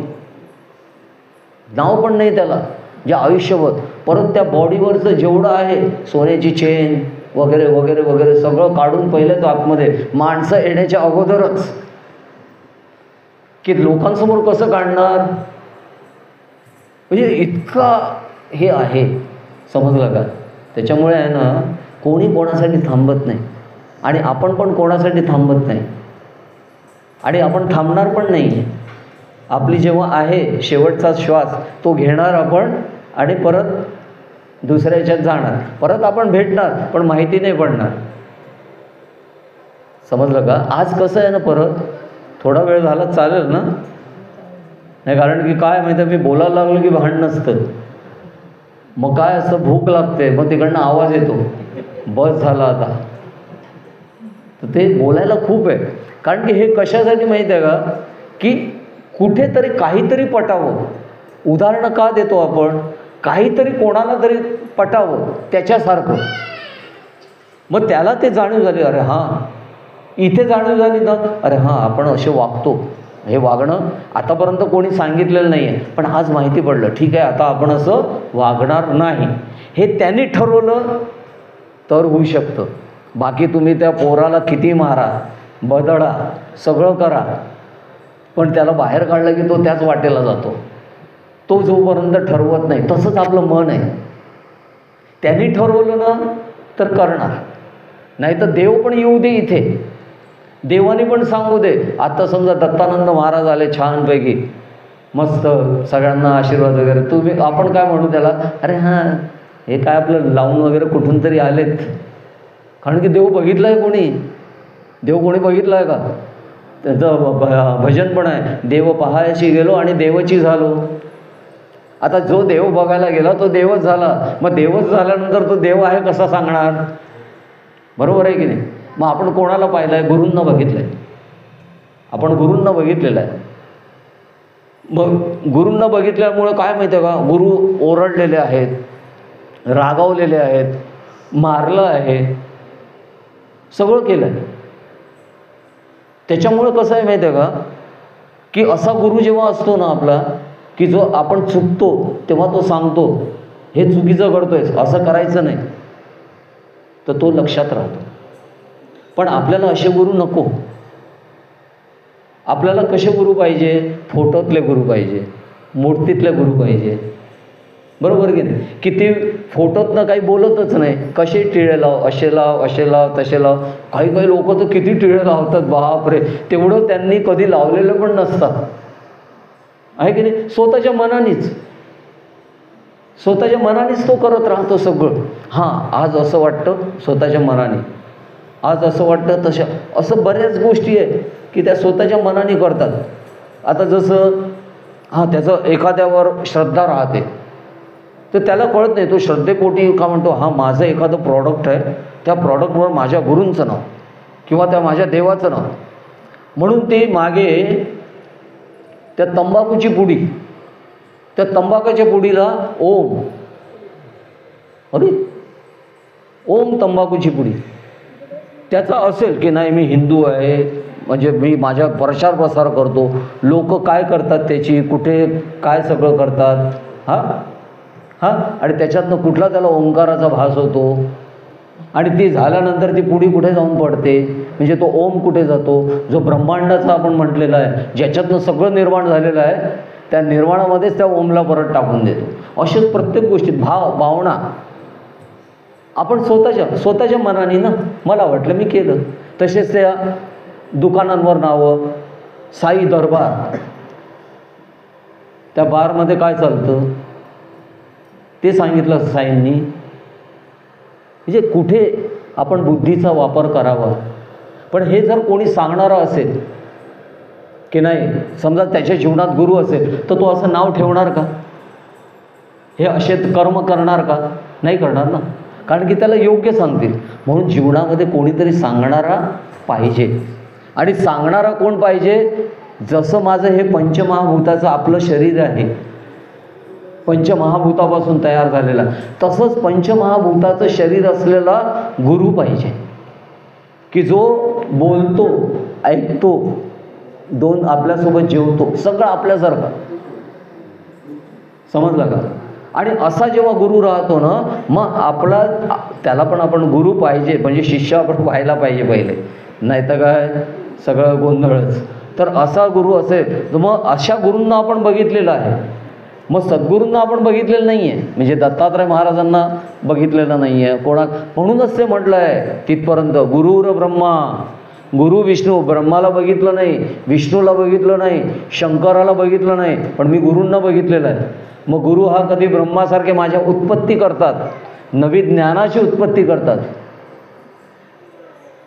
नाव पण नाही त्याला, जे आयुष्यभर. परत त्या बॉडीवरचं जेवढं आहे सोन्याची चेन वगैरे वगैरे वगैरे सगळं काढून पहिलेच आतमध्ये माणसं येण्याच्या अगोदरच, की लोकांसमोर कसं काढणार? म्हणजे इतका हे आहे, समजलं का? त्याच्यामुळे आहे ना कोणी कोणासाठी थांबत नाही आणि आपण पण कोणासाठी थांबत नाही आणि आपण थांबणार पण नाही. आपली जेव्हा आहे शेवटचा श्वास तो घेणार आपण आणि परत दुसऱ्या ह्याच्यात जाणार. परत आपण भेटणार पण माहिती नाही पडणार. समजलं का? आज कसं आहे ना, परत थोडा वेळ झाला चालेल ना? नाही, कारण की काय माहिती आहे, मी बोलायला लागलो की भांडण नसतं. मग काय असं भूक लागते, मग तिकडनं आवाज येतो बस झाला आता. तर ते बोलायला खूप आहे. कारण की हे कशासाठी माहिती आहे का? की कुठेतरी काहीतरी पटावं. उदाहरणं का देतो आपण? काहीतरी कोणाला तरी पटावं त्याच्यासारखं. मग त्याला ते जाणीव झाली, अरे इथे जाणीव झाली ना, अरे आपण असे वागतो. हे वागणं आतापर्यंत कोणी सांगितलेलं नाही आहे, पण आज माहिती पडलं. ठीक आहे, आता आपण असं वागणार नाही. हे त्यांनी ठरवलं तर होऊ शकतं. बाकी तुम्ही त्या पोराला किती मारा, बदडा, सगळं करा, पण त्याला बाहेर काढलं की तो त्याच वाटेला जातो. तो जोपर्यंत ठरवत नाही. तसंच आपलं मन आहे. त्यांनी ठरवलं ना तर करणार. नाही तर देव पण येऊ दे इथे, देवाने पण सांगू दे. आता समजा दत्तानंद महाराज आले छानपैकी, मस्त सगळ्यांना आशीर्वाद वगैरे. आपण काय म्हणू त्याला? अरे हे काय आपलं लावून वगैरे कुठून तरी आलेत. कारण की देव बघितलं आहे कोणी? देव कोणी बघितलं आहे का? त्याचं भजन पण आहे, देव पहायची गेलो आणि देवची झालो. आता जो देव बघायला गेला तो देवच झाला, मग देवच झाल्यानंतर तो देव आहे कसा सांगणार? बरोबर आहे की नाही? मग आपण कोणाला पाहिलं आहे? गुरूंना बघितलं आहे. आपण गुरूंना बघितलेलं आहे. मग गुरूंना बघितल्यामुळं काय माहिती आहे का, गुरु ओरडलेले आहेत, रागावलेले आहेत, मारलं आहे, सगळं केलं आहे. त्याच्यामुळं कसं आहे माहिती आहे का, की असा गुरु जेव्हा असतो ना आपला, की जो आपण चुकतो तेव्हा तो सांगतो हे चुकीचं करतोयस, असं करायचं नाही, तर तो लक्षात राहतो. पण आपल्याला असे गुरु नको. आपल्याला कसे गुरु पाहिजे? फोटोतले गुरु पाहिजे, मूर्तीतले गुरु पाहिजे. बरोबर की नाही? की ते फोटोतनं काही बोलतच नाही, कसे टिळे लाव, असे लाव, असे लाव, तसे लाव. काही काही लोक तर किती टिळे लावतात, बापरे, तेवढं त्यांनी कधी लावलेलं पण नसतात, आहे की नाही? स्वतःच्या मनानेच तो करत राहतो सगळं. हां, आज असं वाटतं स्वतःच्या मनाने, आज असं वाटतं तशा, असं बऱ्याच गोष्टी आहे की त्या स्वतःच्या मनाने करतात. आता जसं त्याचं एखाद्यावर श्रद्धा राहते, तर त्याला कळत नाही, तो श्रद्धेपोटी का म्हणतो, माझं एखादं प्रॉडक्ट आहे, त्या प्रॉडक्टवर माझ्या गुरूंचं नाव किंवा त्या माझ्या देवाचं नाव, म्हणून ते मागे त्या तंबाखूची पुडी, त्या तंबाखाच्या पुडीला ओम, अरे ओम तंबाखूची पुडी, त्याचा असेल की नाही मी हिंदू आहे, म्हणजे मी माझ्या प्रचार प्रसार करतो, लोक काय करतात त्याची, कुठे काय सगळं करतात, आणि त्याच्यातनं कुठला त्याला ओंकाराचा भास होतो, आणि ती झाल्यानंतर ती पुडी कुठे जाऊन पडते, म्हणजे तो ओम कुठे जातो, जो ब्रह्मांडाचा आपण म्हटलेला आहे, ज्याच्यातनं सगळं निर्माण झालेलं आहे, त्या निर्माणामध्येच त्या ओमला परत टाकून देतो. असेच प्रत्येक गोष्टीत भावना आपण स्वतःच्या मनाने ना, मला वाटलं मी केलं. तसेच त्या दुकानांवर नावं, साई दरबार, त्या बारमध्ये काय चालतं ते सांगितलं साईंनी. म्हणजे कुठे आपण बुद्धीचा वापर करावा. पण हे जर कोणी सांगणारं असेल की नाही, समजा त्याच्या जीवनात गुरु असेल, तर तो असं नाव ठेवणार का? हे असे कर्म करणार का? नाही करणार ना, कारण की त्याला योग्य सांगतील. म्हणून जीवनामध्ये कोणीतरी सांगणारा पाहिजे. आणि सांगणारा कोण पाहिजे? जसं माझं हे पंचमहाभूताचं आपलं शरीर आहे, पंचमहाभूतापासून तयार झालेला, तसंच पंचमहाभूताचं शरीर असलेला गुरु पाहिजे, की जो बोलतो, ऐकतो, आपल्यासोबत जेवतो, सगळं आपल्यासारखं. समजलं का? आणि असा जेव्हा गुरु राहतो ना, मग त्याला पण आपण गुरु पाहिजे, म्हणजे शिष्य आपण व्हायला पाहिजे पहिले, नाही तर काय सगळं गोंधळच. तर असा गुरु असेल तर मग अशा गुरूंना आपण बघितलेलं आहे. मग सद्गुरूंना आपण बघितलेलं नाही आहे, म्हणजे दत्तात्रय महाराजांना बघितलेलं नाही आहे. म्हणूनच ते म्हटलं आहे तिथपर्यंत, गुरुर ब्रह्मा, गुरु विष्णू. ब्रह्माला बघितलं नाही, विष्णूला बघितलं नाही, शंकराला बघितलं नाही, पण मी गुरूंना बघितलेलं आहे. मग गुरु हा कधी ब्रह्मासारखे माझ्या उत्पत्ती करतात, नवी ज्ञानाची उत्पत्ती करतात,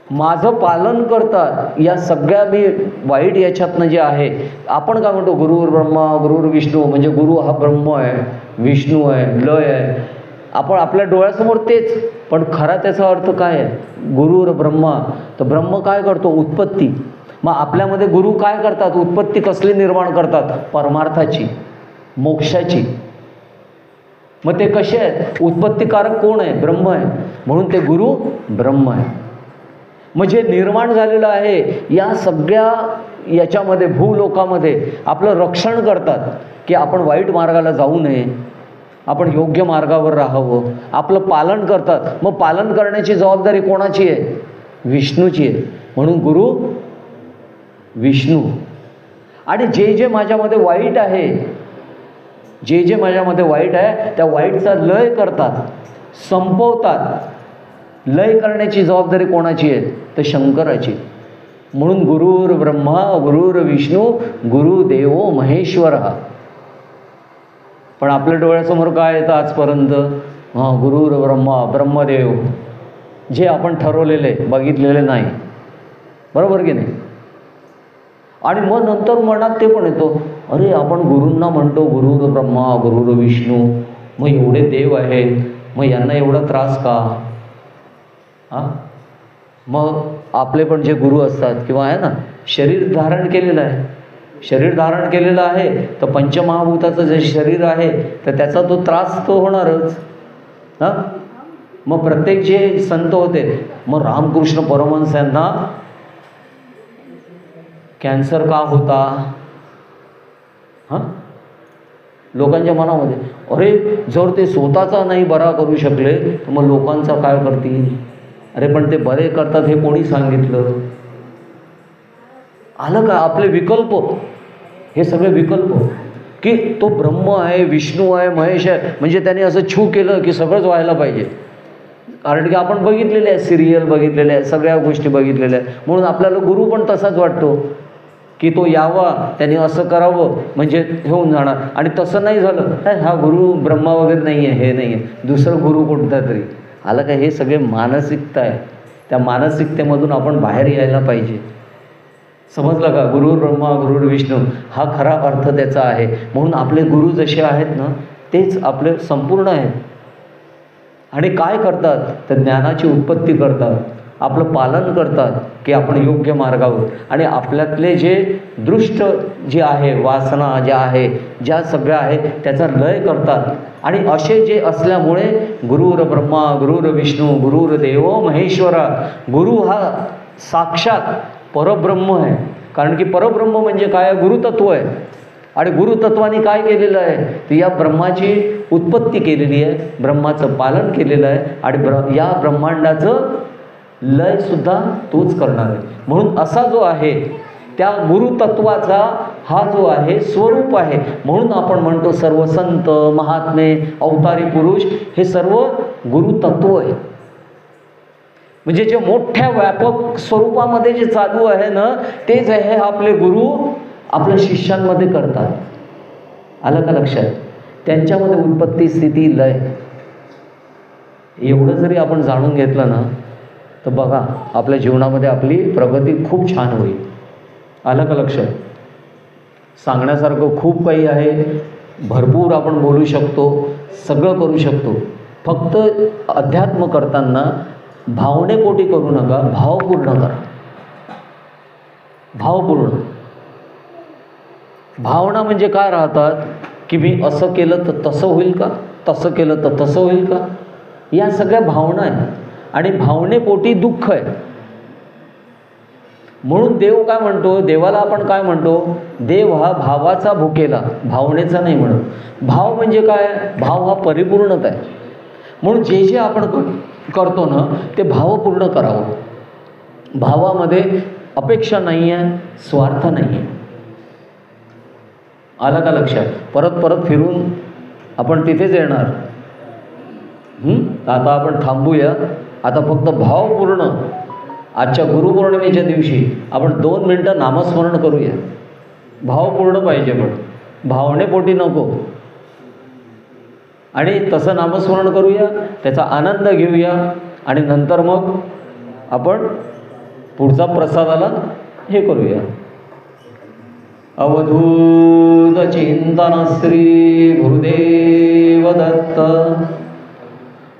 माझं पालन करतात. या सगळ्या मी वाईट याच्यातनं जे आहे, आपण काय म्हणतो गुरुर ब्रह्मा गुरुर विष्णू, म्हणजे गुरु हा ब्रह्म आहे, विष्णू आहे, लय आहे, आपण आपल्या डोळ्यासमोर तेच. पण खरा त्याचा अर्थ काय आहे? गुरुर ब्रह्मा, तर ब्रह्म काय करतो? उत्पत्ती. मग आपल्यामध्ये गुरु काय करतात? उत्पत्ती कसली निर्माण करतात? परमार्थाची, मोक्षाची. मग ते कसे आहेत? उत्पत्तीकारक कोण आहे? ब्रह्म आहे, म्हणून ते गुरु ब्रह्म आहे. म्हणजे निर्माण झालेलं आहे या सगळ्या याच्यामध्ये, भूलोकामध्ये आपलं रक्षण करतात, की आपण वाईट मार्गाला जाऊ नये, आपण योग्य मार्गावर राहावं, आपलं पालन करतात. मग पालन करण्याची जबाबदारी कोणाची आहे? विष्णूची आहे. म्हणून गुरु विष्णू. आणि जे माझ्यामध्ये वाईट आहे, जे माझ्यामध्ये वाईट आहे, त्या वाईटचा लय करतात, संपवतात. लय करण्याची जबाबदारी कोणाची आहे? तर शंकराची. म्हणून गुरुर ब्रह्मा गुरुर विष्णू गुरुदेवो महेश्वर. पण आपल्या डोळ्यासमोर काय येतं आजपर्यंत? गुरुर ब्रह्मा, ब्रह्मदेव, जे आपण ठरवलेले, बघितलेले नाही. बरोबर की नाही? आणि मग नंतर मनात ते पण येतो, अरे आपण गुरूंना म्हणतो गुरुर ब्रह्मा गुरुर विष्णू, मग एवढे देव आहेत, मग यांना एवढा त्रास का? हां, मग आपले पण जे गुरु असतात किंवा आहे ना, शरीर धारण केलेलं आहे, शरीर धारण केलेलं आहे तर पंचमहाभूताचं जे शरीर आहे तर त्याचा तो त्रास तो होणारच. हां, मग प्रत्येक जे संत होते, मग रामकृष्ण परमहंस यांना कॅन्सर का होता? हां, लोकांच्या मनामध्ये, अरे जर ते स्वतःचा नाही बरा करू शकले तर मग लोकांचा काय करतील? अरे पण ते बरे करतात हे कोणी सांगितलं? आलं का? आपले विकल्प, हे सगळे विकल्प, की तो ब्रह्म आहे, विष्णू आहे, महेश आहे, म्हणजे त्याने असं छू केलं की सगळंच व्हायला पाहिजे. कारण की आपण बघितलेले आहे, सिरियल बघितलेले आहे, सगळ्या गोष्टी बघितलेल्या आहे, म्हणून आपल्याला गुरु पण तसाच वाटतो की तो यावा, त्याने असं करावं म्हणजे होऊन जाणार. आणि तसं नाही झालं, हा गुरु ब्रह्मा वगैरे नाही आहे, हे नाही आहे, दुसरं गुरु कोणता तरी. आलं का? हे सगळे मानसिकता आहे. त्या मानसिकतेमधून आपण बाहेर यायला पाहिजे. समजलं का? गुरुर ब्रह्मा गुरुर विष्णू हा खरा अर्थ त्याचा आहे. म्हणून आपले गुरु जसे आहेत ना, तेच आपले संपूर्ण आहेत. आणि काय करतात? तर ज्ञानाची उत्पत्ती करतात, आपलं पालन करतात की आपण योग्य मार्गावर, आणि आपल्यातले जे दृष्ट जे आहे, वासना ज्या आहे, ज्या सगळ्या आहे त्याचा लय करतात. आणि असे जे असल्यामुळे गुरुर ब्रह्मा गुरुर विष्णू गुरुर देव महेश्वरा, गुरु हा साक्षात परब्रह्म आहे. कारण की परब्रह्म म्हणजे काय? गुरुतत्व आहे. आणि गुरुतत्वाने काय केलेलं आहे? तर या ब्रह्माची उत्पत्ती केलेली आहे, ब्रह्माचं पालन केलेलं आहे, आणि या ब्रह्मांडाचं लयसुद्धा तोच करणार आहे. म्हणून असा जो आहे त्या गुरुतत्वाचा हा जो आहे स्वरूप आहे. म्हणून आपण म्हणतो सर्व संत महात्मे अवतारी पुरुष हे सर्व गुरुतत्व आहे. म्हणजे जे मोठ्या व्यापक स्वरूपामध्ये जे चालू आहे ना, तेच आहे आपले गुरु आपल्या शिष्यांमध्ये करतात. आलं का लक्षात? त्यांच्यामध्ये उत्पत्ती स्थिती लय, एवढं जरी आपण जाणून घेतलं ना, तर बघा आपल्या जीवनामध्ये आपली प्रगती खूप छान होईल. आलं का लक्षात? सांगण्यासारखं खूप काही आहे, भरपूर आपण बोलू शकतो, सगळं करू शकतो. फक्त अध्यात्म करताना भावनेपोटी करू नका, भावपूर्ण करा. भावपूर्ण भावना म्हणजे काय राहतात, की मी असं केलं तर तसं होईल का, तसं केलं तर तसं होईल का, या सगळ्या भावना आहेत. आणि भावनेपोटी दुःख आहे. म्हणून देव काय म्हणतो, देवाला आपण काय म्हणतो, देव हा भावाचा भुकेला, भावनेचा नाही म्हणत. भाव म्हणजे काय? भाव हा परिपूर्णता आहे. म्हणून जे जे आपण करतो ना ते भावपूर्ण करावं. भावामध्ये अपेक्षा नाही आहे, स्वार्थ नाही आहे. आलं का लक्षात? परत परत फिरून आपण तिथेच येणार. आता आपण थांबूया. आता फक्त भावपूर्ण आजच्या गुरुपौर्णिमेच्या दिवशी आपण 2 मिनटं नामस्मरण करूया. भावपूर्ण पाहिजे, पण भावनेपोटी नको. आणि तसं नामस्मरण करूया, त्याचा आनंद घेऊया, आणि नंतर मग आपण पुढचा प्रसादाला हे करूया. अवधूत चिंतन श्री गुरुदेव दत्त.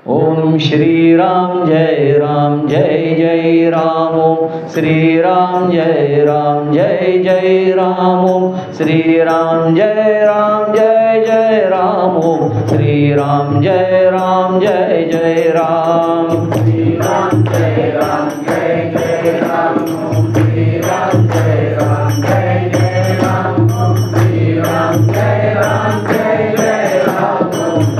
ओम श्री राम जय राम जय जय राम. ओम श्री राम जय राम जय जय राम. ओम श्री राम जय राम जय जय राम. ओम श्री राम जय राम जय जय राम. श्री राम जय राम जय जय राम. ओम श्री राम जय राम जय जय राम. ओम श्री राम जय राम जय जय राम. ओम श्री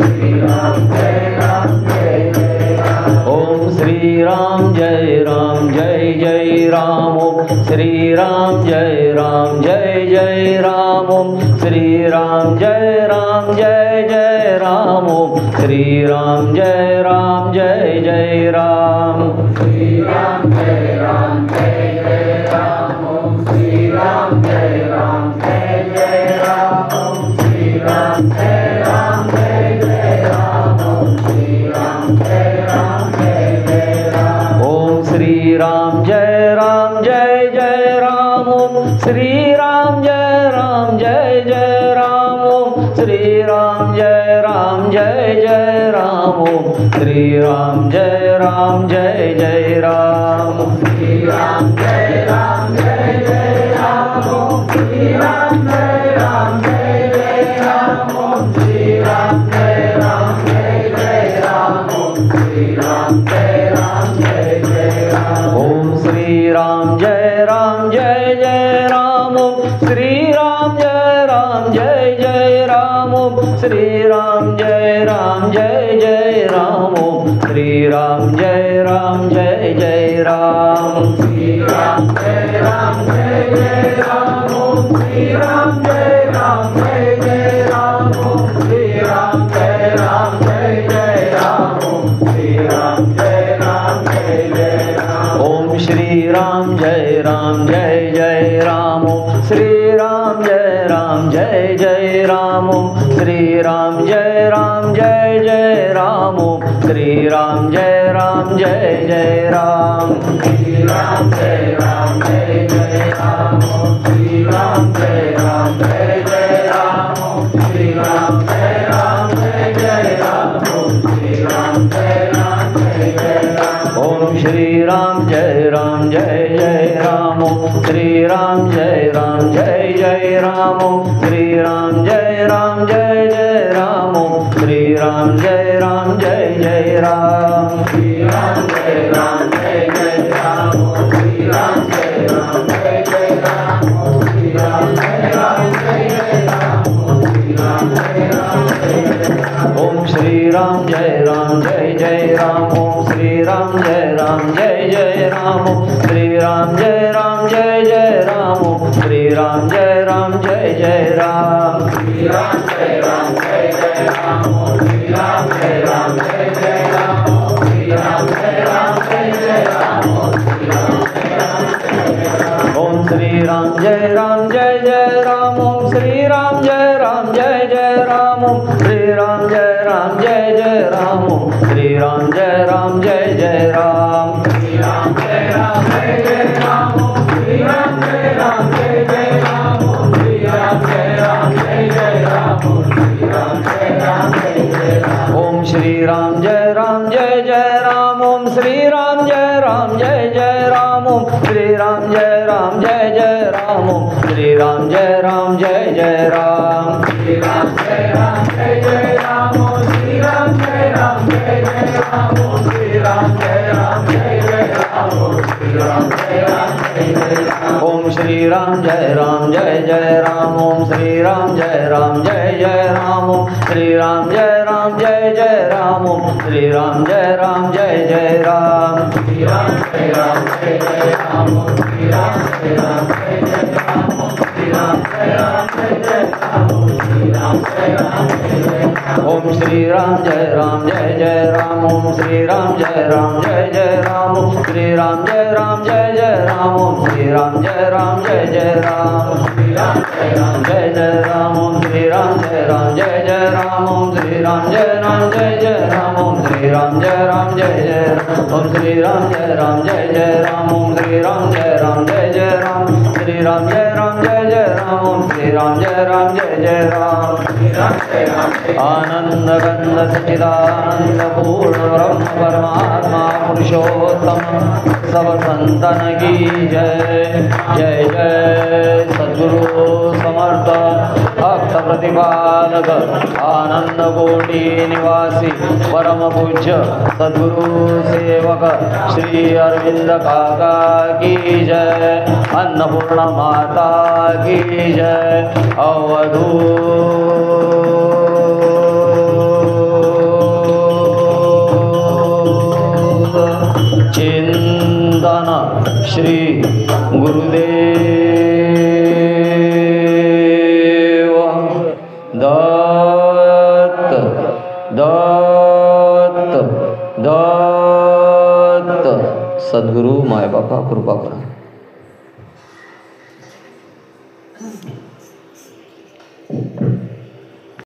राम जय राम जय जय राम. ओम श्री राम जय राम जय जय राम. ओम श्री राम जय राम जय जय राम. ओम श्री राम जय राम जय जय राम. ओम श्री राम जय राम जय जय राम. श्री राम जय राम जय जय राम. ओम श्री राम जय राम जय जय राम. ओम श्री राम जय राम जय जय राम. ओम श्री राम जय राम जय जय राम. ओम श्री राम जय राम जय जय राम. ओम श्री राम जय जय राम ओम श्री राम जय जय राम ओम श्री राम जय जय राम श्री राम जय राम ओम श्री राम जय राम ओम श्री राम जय राम ओम श्री राम जय जय राम ओम श्री राम जय जय राम ओम श्री राम जय राम ओम श्री राम जय जय राम ओम श्री राम जय जय राम श्री राम जय राम ओम श्री राम जय जय राम ओम श्री राम जय जय राम ओम श्री राम जय जय राम ओम श्री राम जय जय राम ओम श्री राम जय जय राम ओम श्री राम जय जय राम ओम श्री राम जय जय राम श्री राम जय जय राम ओम श्री राम जय जय राम ओम श्री राम जय जय राम ओम श्री राम जय जय राम ओम श्री राम जय जय राम ओम श्री राम जय जय राम ओम श्री राम जय जय राम ओम श्री राम जय जय राम श्री राम जय जय राम ओम श्री राम जय जय राम ओम श्री राम जय जय राम ओम श्री राम ओम श्री राम जय जय राम ओम श्री राम जय जय राम ओम श्री राम जय जय राम ओम श्री राम जय जय राम श्री राम जय जय राम ओम श्री राम जय जय राम ओम श्री राम जय जय राम ओम श्री राम जय जय राम ओम श्री राम जय जय राम ओम श्री राम जय जय राम ओम श्री राम जय जय राम श्री राम जय जय राम ओम श्री राम जय जय राम ओम श्री राम जय जय राम ओम श्री राम जय जय राम ओम श्री राम जय जय राम ओम श्री राम जय जय राम ओम श्री राम जय जय राम ओम श्री राम जय जय राम श्री राम जय जय राम ओम श्री राम जय जय राम ओम श्री राम जय जय राम ओम श्री राम जय जय राम ओम श्री राम जय जय राम ओम श्री राम जय जय राम ओम श्री राम जय जय राम ओम श्री राम जय जय राम श्री राम जय जय राम ओम श्री राम जय जय राम ओम श्री राम जय जय राम ओम श्री राम जय जय राम ओम श्री राम जय जय राम ओम श्री राम जय जय राम ओम श्री राम जय जय राम ओम श्री राम जय जय राम श्री राम जय जय राम ओम श्री राम जय जय राम ओम श्री राम जय जय राम ओम श्री राम जय जय राम ओम श्री राम जय जय राम ओम श्री राम जय जय राम श्री राम जय जय राम ओम श्री राम जय जय राम आनंद गंध सच्चिदानंद पूर्ण ब्रह्म परमात्मा पुरुषोत्तम सब संतन की जय जय जय सद्गुरु समर्थ भक्त प्रतिपालक आनंद कोटि निवासी परम पूज्य सद्गुरु सेवक श्री अरविंद काका की जय अन्नपूर्णा माता की जय अवधूत चिंतन श्री गुरुदेव दत्त दत्त दत्त सद्गुरु माय बापा कृपा करा।